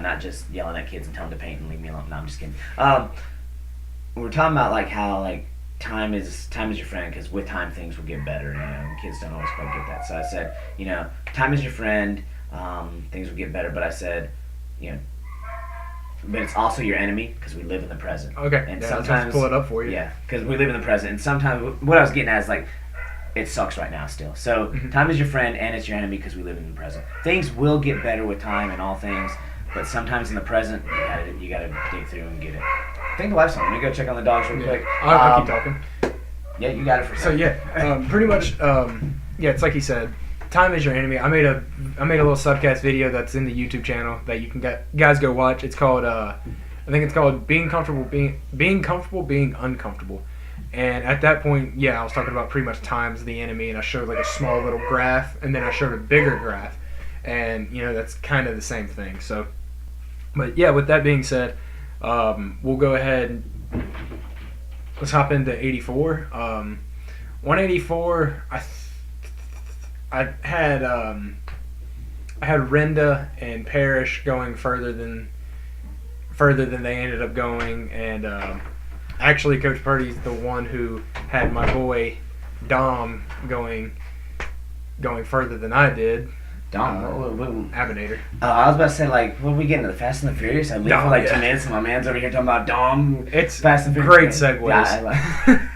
not just yelling at kids and telling them to paint and leave me alone. No, I'm just kidding. We were talking about how time is your friend, because with time things will get better. Kids don't always quite get that. So I said, time is your friend. Things will get better. But I said, but it's also your enemy, because we live in the present. Okay. And sometimes pull it up for you. Yeah, because we live in the present, and sometimes what I was getting at is it sucks right now still. So time is your friend and it's your enemy, because we live in the present. Things will get better with time and all things, but sometimes in the present you gotta dig through and get it. I think the wife's on. Let me go check on the dogs real quick. I'll keep talking. Yeah, you got it for sure. So pretty much. It's like he said. Time is your enemy. I made a little subcast video that's in the YouTube channel that you can guys go watch. It's called I think it's called being comfortable being uncomfortable. And at that point, I was talking about pretty much times the enemy, and I showed like a small little graph, and then I showed a bigger graph, and that's kind of the same thing. So, but yeah, with that being said, we'll go ahead. Let's hop into 84. 184. I had Renda and Parrish going further than they ended up going, and actually Coach Purdy's the one who had my boy Dom going further than I did. Dom, Abinator. I was about to say, like, when we get into the Fast and the Furious, I leave for like 2 minutes, and my man's over here talking about Dom. It's Fast and Furious. Great segues. Yeah,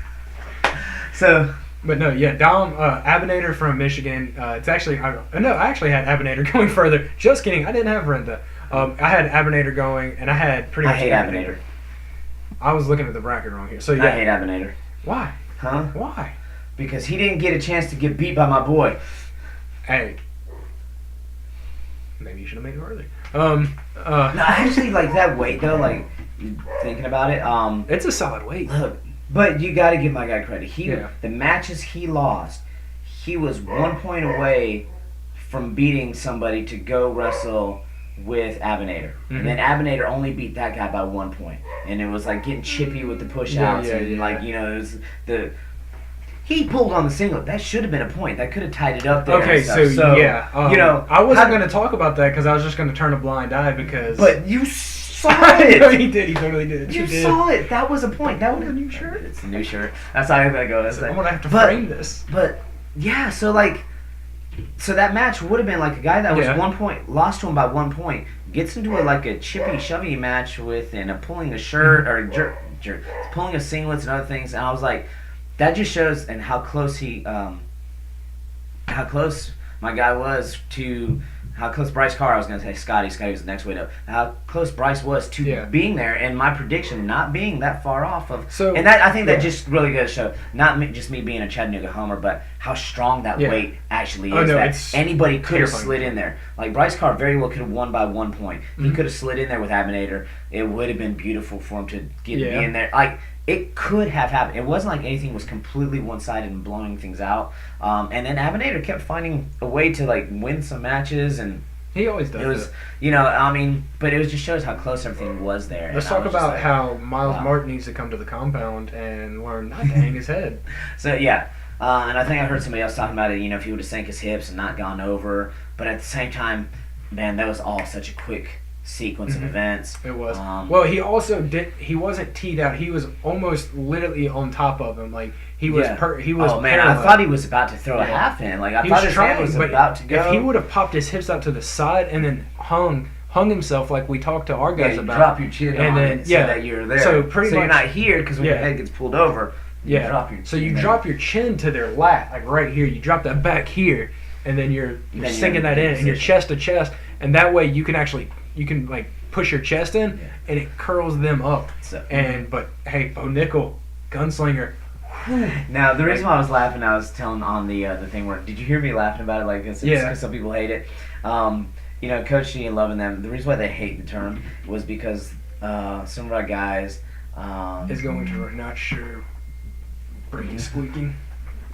so. But no, Dom Abinator from Michigan. It's actually I actually had Abinator going further. Just kidding, I didn't have Renda. I had Abinator going, and I had pretty much. I hate Abinator. I was looking at the bracket wrong here. So I hate Abinator. Why? Huh? Why? Because he didn't get a chance to get beat by my boy. Hey. Maybe you should have made it earlier. No, actually, like that weight though, like thinking about it, it's a solid weight. Look, but you got to give my guy credit. The matches he lost, he was 1 point away from beating somebody to go wrestle with Abinator, and then Abinator only beat that guy by 1 point, and it was like getting chippy with the push outs, like it was He pulled on the singlet. That should have been a point. That could have tied it up there. Okay, so I wasn't going to talk about that because I was just going to turn a blind eye because. But you saw it. No, he did. He totally did. You saw it. That was a point. That was a new shirt. It's a new shirt. That's how I'm going to go. I'm going to have to frame this. But yeah, so that match would have been like a guy that was 1 point, lost to him by 1 point, gets into a chippy shovey match with pulling a shirt or pulling a singlets and other things, and I was like. That just shows and how close my guy was to how close Bryce Carr. I was going to say Scotty was the next weight up. How close Bryce was to being there, and my prediction not being that far off of. So, and that I think that just really goes to show not just me being a Chattanooga homer, but how strong that weight actually is. That anybody could have slid in there. Like Bryce Carr very well could have won by 1 point. He could have slid in there with Abinator. It would have been beautiful for him to be in there. It could have happened. It wasn't like anything was completely one-sided and blowing things out. And then Abinator kept finding a way to win some matches, and he always does. It was, but it just shows how close everything was there. Let's talk about how Miles Martin needs to come to the compound and learn not to hang his head. So and I think I heard somebody else talking about it. If he would have sank his hips and not gone over, but at the same time, man, that was all such a quick sequence of events. It was. Well, he also he wasn't teed out. He was almost literally on top of him. Like he was. He was. Oh man, parallel. I thought he was about to throw a half in. Like I thought his hand was about to go. If he would have popped his hips out to the side and then hung himself like we talked to our guys about. Drop your chin and on it so that you're there. So pretty much you're not here because when your head gets pulled over. You drop your chin. So you drop your chin to their lat, like right here. You drop that back here, and then you're sinking that in, and you're chest to chest, and that way you can push your chest in, and it curls them up. But hey, Bo Nickel, gunslinger. Now the reason why I was laughing, I was telling on the thing where did you hear me laughing about it like this? Because some people hate it. Coach G and loving them. The reason why they hate the term was because some of our guys is going to not sure. Brain squeaking.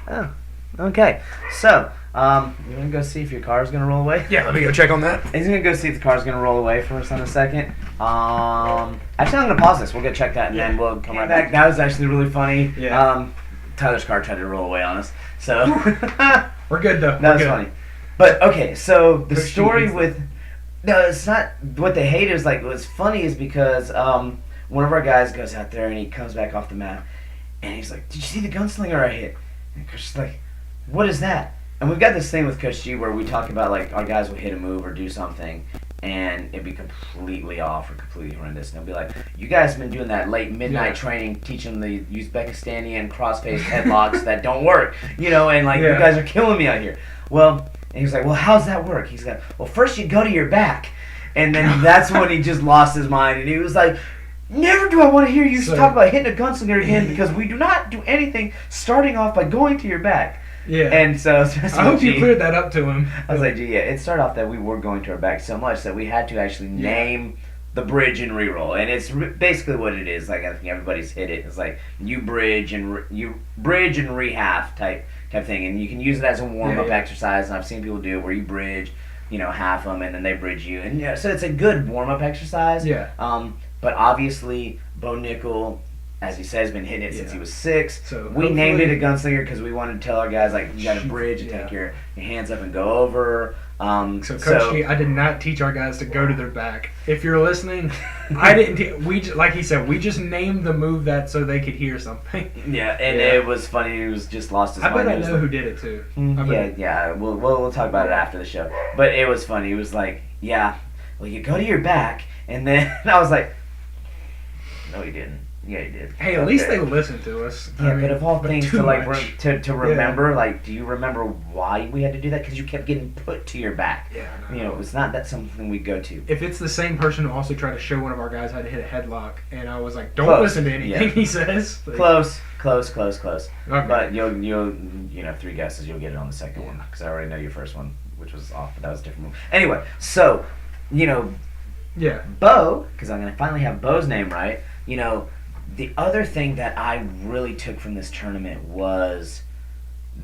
Oh, okay. So, you want to go see if your car's going to roll away? Yeah, let me go check on that. He's going to go see if the car's going to roll away for us in a second. Actually, I'm going to pause this. We'll go check that, and then we'll come right back. That was actually really funny. Yeah. Tyler's car tried to roll away on us. So we're good, though. That was funny. But, okay, so the story with... No, it's not... What they hate is, what's funny is because one of our guys goes out there, and he comes back off the mat. And he's like, did you see the gunslinger I hit? And Coach is like, what is that? And we've got this thing with Coach G where we talk about, our guys will hit a move or do something, and it'd be completely off or completely horrendous. And they'll be like, you guys have been doing that late midnight training, teaching them to use Uzbekistani cross-face headlocks that don't work, you guys are killing me out here. Well, and he's like, well, how's that work? He's like, well, first you go to your back. And then that's when he just lost his mind, and he was like, never do I want to hear you talk about hitting a gunslinger again because we do not do anything starting off by going to your back. Yeah. And so, I hope you cleared that up to him. I was like, it started off that we were going to our back so much that we had to actually name the bridge and re-roll, and it's basically what it is. Like I think everybody's hit it. It's like you bridge and re-half type thing, and you can use it as a warm-up exercise. And I've seen people do it where you bridge, half them, and then they bridge you, and so it's a good warm-up exercise. Yeah. But obviously, Bo Nickel, as he says, has been hitting it since he was 6. So we named it a gunslinger because we wanted to tell our guys, like, you got to bridge and take your hands up and go over. So Coach G, I did not teach our guys to go to their back. If you're listening, I didn't. Like he said, we just named the move that so they could hear something. Yeah, and it was funny. He was just lost his mind. I bet I know who did it too. Yeah. We'll talk about it after the show. But it was funny. He was like, "Yeah, well, you go to your back," and then I was like, "No, he didn't." Yeah, he did. Hey, at least they listened to us. Yeah, but of all things to to remember, like, do you remember why we had to do that? Because you kept getting put to your back. Yeah. It's not that something we go to. If it's the same person who also tried to show one of our guys how to hit a headlock, and I was like, don't listen to anything he says. Like, Close. Okay. But you'll 3 guesses, you'll get it on the second one because I already know your first one, which was off, but that was a different move. Anyway, so Bo, because I'm gonna finally have Bo's name right. The other thing that I really took from this tournament was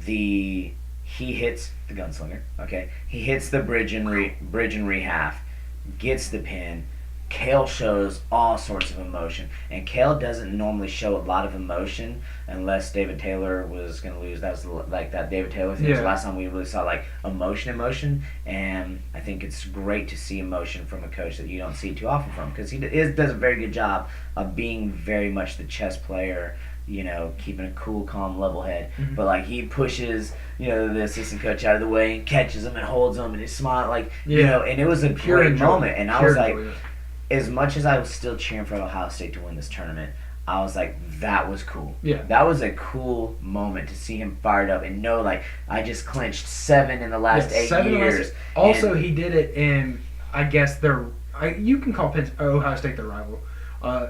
he hits the gunslinger. Okay, he hits the bridge and re-half, gets the pin. Kale shows all sorts of emotion, and Kale doesn't normally show a lot of emotion unless David Taylor was going to lose. That was like that David Taylor thing. It was the last time we really saw like emotion, and I think it's great to see emotion from a coach that you don't see too often from, because he does a very good job of being very much the chess player. Keeping a cool, calm, level head. Mm-hmm. But like he pushes, the assistant coach out of the way and catches him and holds him and he smiles and it was a great moment. And I was like, as much as I was still cheering for Ohio State to win this tournament, I was like, that was cool. Yeah. That was a cool moment to see him fired up and know, like, I just clinched 7 in the last 8 years. Also, he did it in, I guess, you can call Ohio State their rival.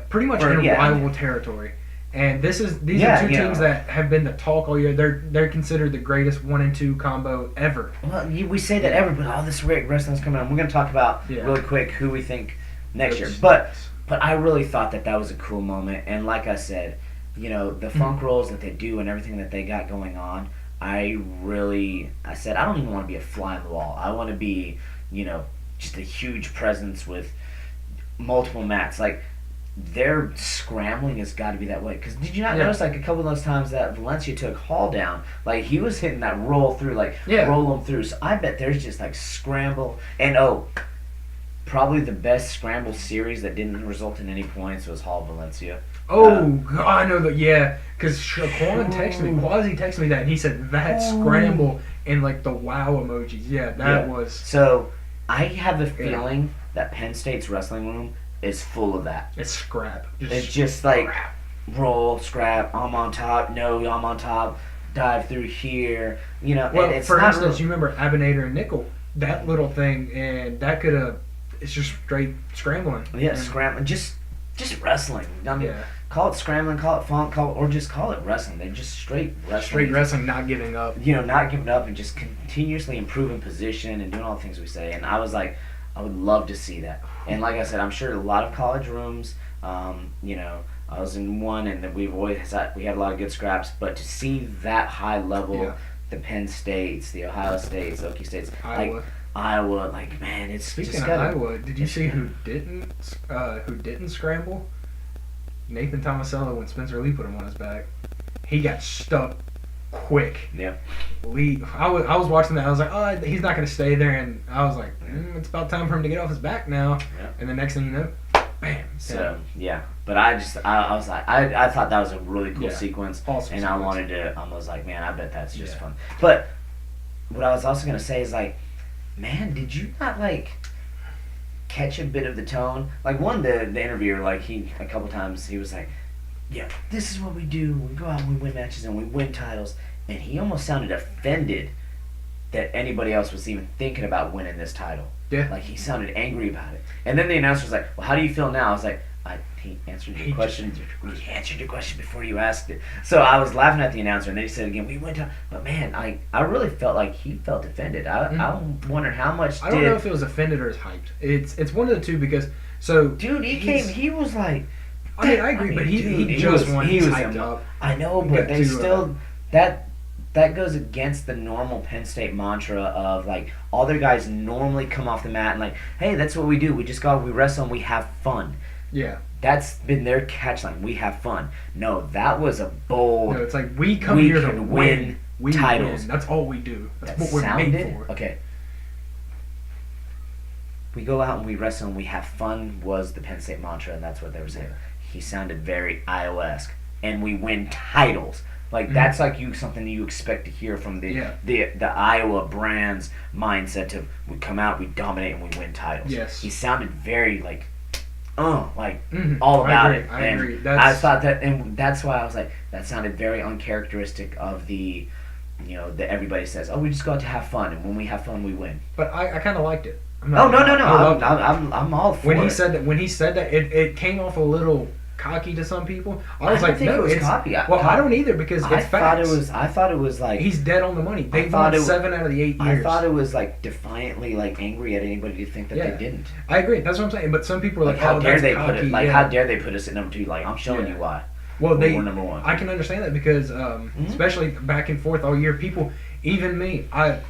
Pretty much in rival territory. And these are 2 teams that have been the talk all year. They're considered the greatest 1 and 2 combo ever. Well, we say that ever, but all this great wrestling's coming on. We're going to talk about really quick who we think next year. But I really thought that was a cool moment. And like I said, the funk rolls that they do and everything that they got going on, I said, I don't even want to be a fly on the wall. I want to be, just a huge presence with multiple mats. Like, their scrambling has got to be that way. Because did you not notice, like, a couple of those times that Valencia took Hall down, like, he was hitting that roll through, like, roll him through. So I bet there's just, like, scramble. And, probably the best scramble series that didn't result in any points was Hall Valencia. God, I know that, because Quasi texted me that, and he said that scramble and, like, the wow emojis. Yeah, that was... So, I have a feeling that Penn State's wrestling room is full of that. It's scrap. It's just like roll, scrap, I'm on top, no, I'm on top, dive through here. Well, it's for instance, you remember Abinator and Nickel, that little thing, and that could have, it's just straight scrambling. Yeah, scrambling, just wrestling. I mean, call it scrambling, call it funk, or just call it wrestling. They're just straight wrestling. Straight wrestling, not giving up. Not giving up and just continuously improving position and doing all the things we say. And I was like, I would love to see that. And like I said, I'm sure a lot of college rooms, I was in one and we had a lot of good scraps, but to see that high level, the Penn States, the Ohio States, the Okie States, Iowa, like, man, it's Speaking just of Iowa, did you see who didn't scramble? Nathan Tomasello when Spencer Lee put him on his back. He got stuck quick. Yeah. Lee, I was watching that. I was like, he's not going to stay there. And I was like, it's about time for him to get off his back now. Yeah. And the next thing you know, bam. So, But I was like, I thought that was a really cool sequence. Awesome and sequence. I was like, man, I bet that's just fun. But what I was also going to say is, like, man, did you not, like, catch a bit of the tone? Like, the interviewer, like, a couple times, he was like, this is what we do. We go out and we win matches and we win titles. And he almost sounded offended that anybody else was even thinking about winning this title. Yeah. Like, he sounded angry about it. And then the announcer was like, well, how do you feel now? I was like, he answered your question. He answered your question before you asked it. So I was laughing at the announcer, and then he said again, we went to. But man, I really felt like he felt offended. I wondered how much. I don't know if it was offended or hyped. It's one of the two because dude, he was like. I mean, I agree, but he just wanted to hyped up. I know, but they still that goes against the normal Penn State mantra of like all their guys normally come off the mat and like, hey, that's what we do. We just go, we wrestle and we have fun. Yeah. That's been their catchline. We have fun. No, that was a bold. No, it's like we come here to win titles. Win. That's all we do. That's what we're made for. Okay. We go out and we wrestle and we have fun was the Penn State mantra, and that's what they were saying. He sounded very Iowa-esque. And we win titles. Like that's like something you expect to hear from the Iowa Brands mindset of we come out, we dominate, and we win titles. Yes. He sounded very like all about it. I agree. I thought that, and that's why I was like, that sounded very uncharacteristic of the, that everybody says, oh, we just go out to have fun, and when we have fun, we win. But I kind of liked it. No. I'm all for it. When he said that, it came off a little cocky to some people. I was like, think no, it was it's cocky. I don't either because it's facts. I thought it was like he's dead on the money. They won 7 out of the 8 years. I thought it was like defiantly like angry at anybody to think that they didn't. I agree. That's what I'm saying. But some people are like, how dare they cocky. put it? Like how dare they put us at number 2? Like I'm showing you why. Well, we're number 1. I can understand that because especially back and forth all year, people, even me, I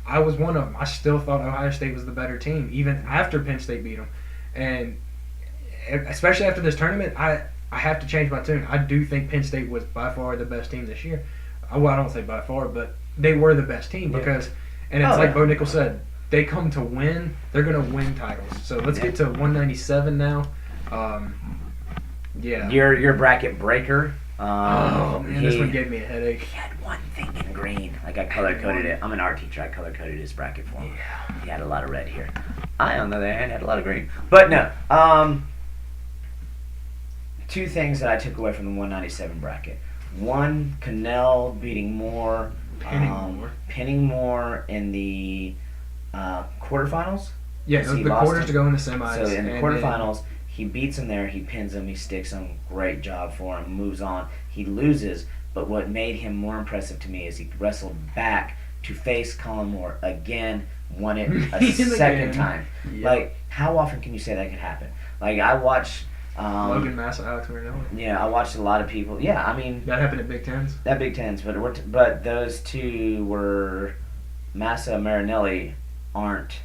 was one of them. I still thought Ohio State was the better team even after Penn State beat them, and especially after this tournament, I have to change my tune. I do think Penn State was by far the best team this year. Well, I don't say by far, but they were the best team because, and it's like Bo Nichols said, they come to win. They're going to win titles. So let's get to 197 now. Your bracket breaker. Oh man, this one gave me a headache. He had one thing in green. Like I color coded it. I'm an art teacher. I color coded his bracket for him. Yeah. He had a lot of red here. I, on the other hand, had a lot of green. But no. 2 things that I took away from the 197 bracket. 1, Cannell beating Moore. Pinning Moore in the quarterfinals. Yeah, the quarters to go in the semis. So in the quarterfinals, he beats him there. He pins him. He sticks him. Great job for him. Moves on. He loses. But what made him more impressive to me is he wrestled back to face Colin Moore again. Won it a second time. Yep. Like, how often can you say that could happen? Like, I watched... Logan Massa, Alex Marinelli. Yeah, I watched a lot of people. Yeah, I mean... That happened at Big Tens? That Big Tens. But those 2 were... Massa and Marinelli aren't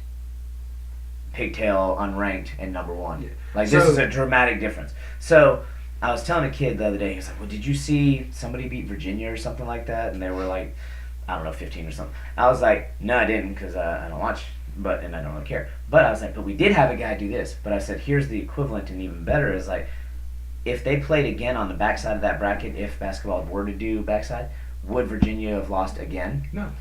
pigtail unranked and number 1. Yeah. Like, this is a dramatic difference. So, I was telling a kid the other day, he was like, well, did you see somebody beat Virginia or something like that? And they were like, I don't know, 15 or something. I was like, no, I didn't, because I don't watch, and I don't really care. But I was like, but we did have a guy do this. But I said, here's the equivalent and even better is like, if they played again on the backside of that bracket, if basketball were to do backside, would Virginia have lost again? No.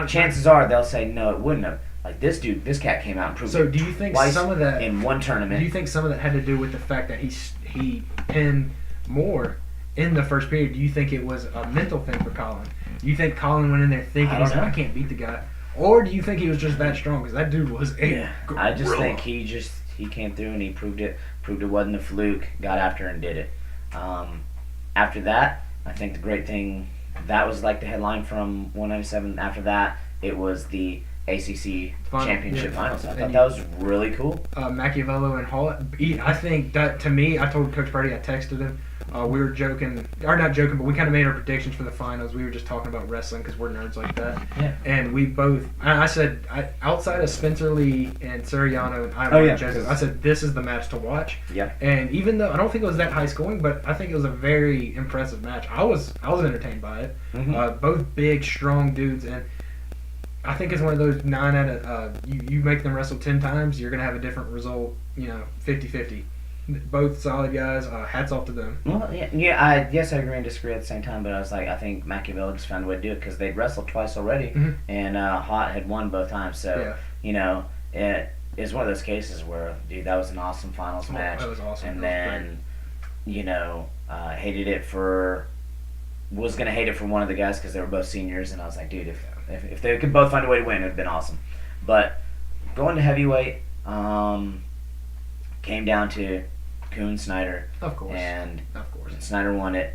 Chances are they'll say, no, it wouldn't have. Like this cat came out and proved it. So do you think some of that in one tournament? Do you think some of that had to do with the fact that he pinned Moore in the first period? Do you think it was a mental thing for Colin? Do you think Colin went in there thinking I can't beat the guy, or do you think he was just that strong? Because that dude was gorilla. I just think he came through and he proved it wasn't a fluke. Got after and did it. After that, I think the great thing that was like the headline from 197. After that, it was the ACC championship finals. I thought that was really cool. Machiavello and Hall. I think that, to me, I told Coach Purdy, I texted him. We were joking, or not joking, but we kind of made our predictions for the finals. We were just talking about wrestling because we're nerds like that. Yeah. And we both, I said, outside of Spencer Lee and Suriano and I said, this is the match to watch. Yeah. And even though I don't think it was that high scoring, but I think it was a very impressive match. I was entertained by it. Mm-hmm. Both big, strong dudes, and I think it's one of those 9 out of you make them wrestle 10 times, you're gonna have a different result. 50-50. Both solid guys. Hats off to them. Well, I agree and disagree at the same time. But I was like, I think Machiavelli just found a way to do it because they'd wrestled twice already, and Hot had won both times. So it is one of those cases where, dude, that was an awesome finals match. That was awesome. And then, hated it for. Was gonna hate it for one of the guys because they were both seniors, and I was like, dude, if they could both find a way to win, it'd have been awesome. But going to heavyweight, came down to Kuhn, Snyder. Of course. And of course. Snyder won it.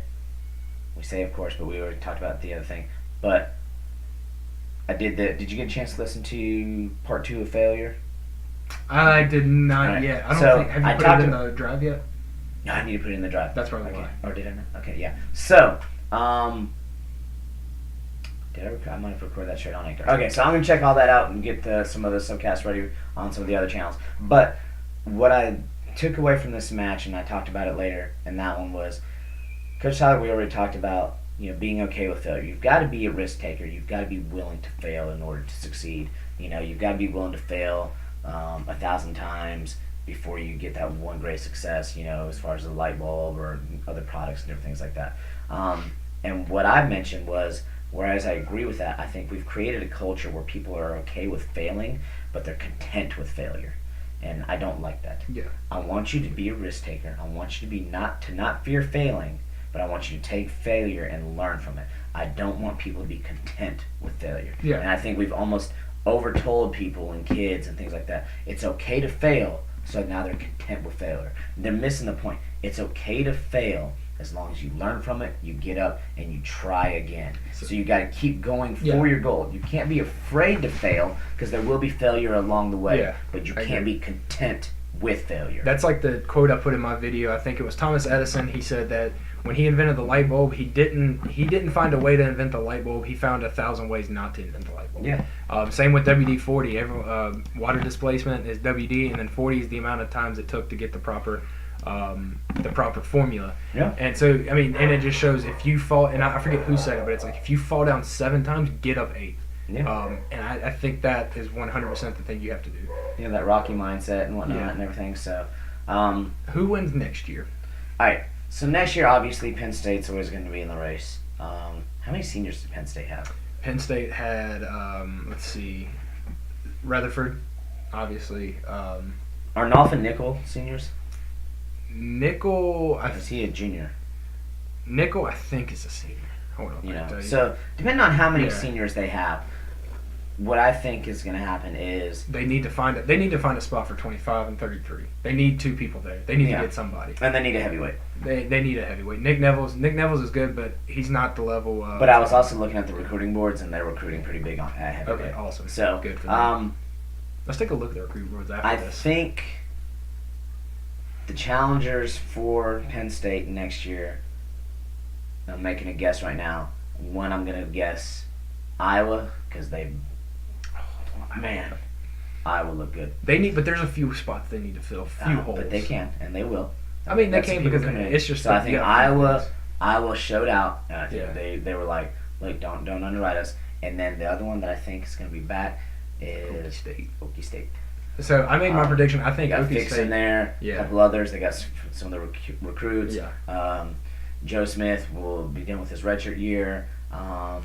We say of course, but we already talked about the other thing. But I did that. Did you get a chance to listen to part 2 of Failure? I did not Right. yet. I don't So, think. Have you I put talked it in to- the drive yet? No, I need to put it in the drive. That's probably okay. why. Or did I not? Okay, yeah. So, I might have recorded that straight on Anchor. Okay, so I'm going to check all that out and get some of the subcasts ready on some of the other channels. But what I took away from this match, and I talked about it later, and that one was, Coach Tyler, we already talked about, being okay with failure. You've got to be a risk taker. You've got to be willing to fail in order to succeed. You've got to be willing to fail 1,000 times before you get that one great success, as far as the light bulb or other products and different things like that. And what I mentioned was, whereas I agree with that, I think we've created a culture where people are okay with failing, but they're content with failure. And I don't like that. Yeah. I want you to be a risk taker. I want you to not fear failing, but I want you to take failure and learn from it. I don't want people to be content with failure. Yeah. And I think we've almost overtold people and kids and things like that, it's okay to fail, so now they're content with failure. They're missing the point. It's okay to fail as long as you learn from it, you get up, and you try again. So you got to keep going for your goal. You can't be afraid to fail, because there will be failure along the way, but you can't be content with failure. That's like the quote I put in my video. I think it was Thomas Edison. He said that when he invented the light bulb, he didn't find a way to invent the light bulb. He found 1,000 ways not to invent the light bulb. Yeah. Same with WD-40. Water displacement is WD, and then 40 is the amount of times it took to get the proper formula. Yeah. And so, I mean, and it just shows if you fall, and I forget who said it, but it's like if you fall down 7 times, get up 8. Yeah. And I think that is 100% the thing you have to do. That Rocky mindset and whatnot and everything. So, who wins next year? All right. So next year, obviously, Penn State's always going to be in the race. How many seniors did Penn State have? Penn State had, let's see, Rutherford, obviously. Are Nolf and Nickel seniors? Nickel, Is he a junior? Nickel, I think, is a senior. Hold on, I can tell you. So depending on how many seniors they have, what I think is going to happen is they need to find a spot for 25 and 33. They need 2 people there. They need to get somebody. And they need a heavyweight. They need a heavyweight. Nick Neville's is good, but he's not the level. But I was also looking at the recruiting boards, and they're recruiting pretty big on at heavyweight. Okay, awesome. So good for them. Let's take a look at the recruiting boards after this. I think the challengers for Penn State next year, I'm making a guess right now. One, I'm going to guess Iowa, because Iowa look good. But there's a few spots they need to fill, few holes. But they can, and they will. I mean, they can because it's just. So I think Iowa showed out. And I think they were like, look, don't underwrite us. And then the other one that I think is going to be back is Okie State. So I made my prediction. I think Okie Okie State in there. Yeah. A couple others. They got some of the recruits. Yeah. Joe Smith will be done with his redshirt year. So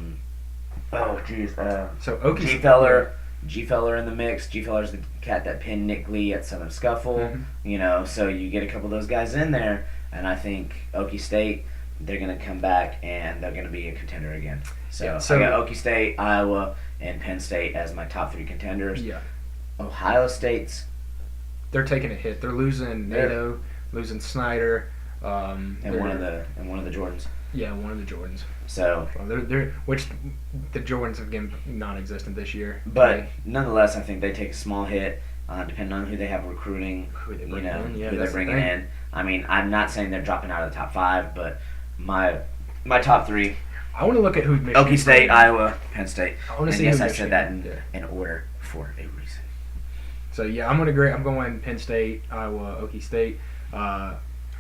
Okie G Feller. G Feller in the mix. G Feller's the cat that pinned Nick Lee at Southern Scuffle. Mm-hmm. So you get a couple of those guys in there, and I think Okie State, they're going to come back and they're going to be a contender again. So I got Okie State, Iowa, and Penn State as my top 3 contenders. Yeah. Ohio State's. They're taking a hit. They're losing Nato, losing Snyder, and one of the Jordans. Yeah, one of the Jordans. So which the Jordans have been non-existent this year. But nonetheless, I think they take a small hit, depending on who they have recruiting. Who they who they're bringing in. I mean, I'm not saying they're dropping out of the top 5, but my top 3. I want to look at who Michigan. Okie State, Iowa, Penn State. I want to see. Yes, who I Michigan, said that in order for a reason. So yeah, I'm going Penn State, Iowa, Okie State.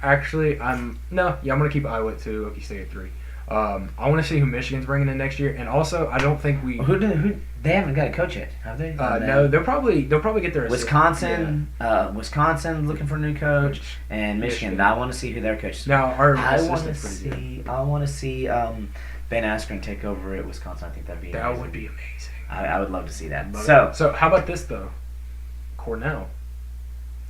Actually, I'm gonna keep Iowa at 2, Okie State at 3. I want to see who Michigan's bringing in next year, and also I don't think we. Who they haven't got a coach yet, have they? No, they'll probably get their Wisconsin. Wisconsin looking for a new coach, and Michigan. I want to see who their coach is. Now our I want to see Ben Askren take over at Wisconsin. I think that'd be amazing. That would be amazing. I would love to see that. So how about this though? Cornell,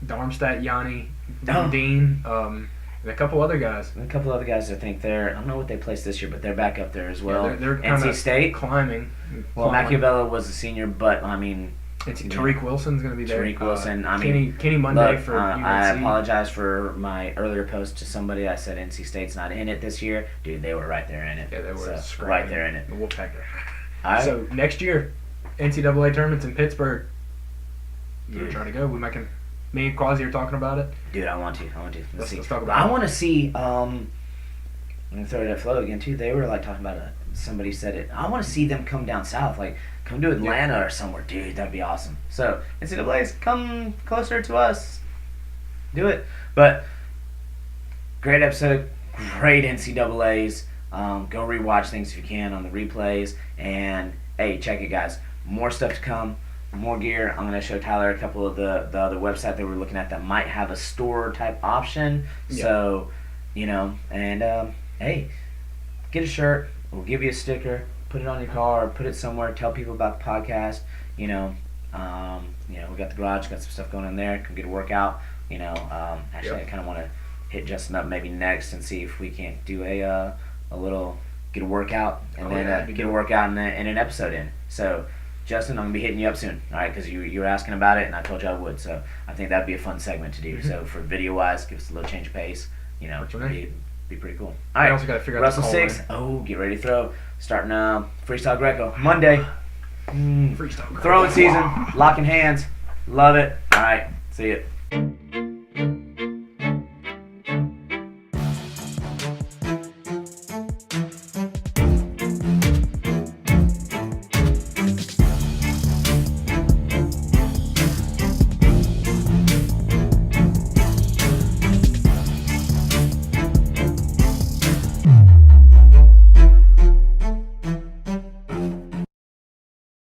Darmstadt, Yanni, Dean, and a couple other guys. A couple other guys, I think I don't know what they placed this year, but they're back up there as well. Yeah, they're NC State climbing. Well, Machiavello was a senior, but I mean, It's Tariq Wilson's going to be there. Tariq Wilson. I mean, Kenny Monday look, for UNC. I apologize for my earlier post to somebody. I said NC State's not in it this year. Dude, they were right there in it. Yeah, they were right there in it. The Wolfpacker. Right. So next year, NCAA tournaments in Pittsburgh. You're trying to go. Me and Quasi are talking about it. Dude, I want to. Let's see. talk about I it. want to see. I'm gonna throw it at Flo again too. They were like talking about it. Somebody said it. I want to see them come down south, like come to Atlanta or somewhere, dude. That'd be awesome. So NCAA's come closer to us. Do it. But great episode, great NCAA's. Go rewatch things if you can on the replays. And hey, check it, guys. More stuff to come. More gear. I'm gonna show Tyler a couple of the other website that we're looking at that might have a store type option. Yeah. So, and hey, get a shirt. We'll give you a sticker. Put it on your car. Put it somewhere. Tell people about the podcast. We got the garage. Got some stuff going on there. Come get a workout. Actually, I kind of want to hit Justin up maybe next and see if we can't do a little get a workout and then get a workout and an episode in. So. Justin, I'm going to be hitting you up soon, all right, because you were asking about it, and I told you I would, so I think that would be a fun segment to do. So for video-wise, give us a little change of pace, be pretty cool. All right, also got to figure out Russell the 6, get ready to throw. Starting Freestyle Greco, Monday. Freestyle Greco. Throwing season, locking hands, love it. All right, see you.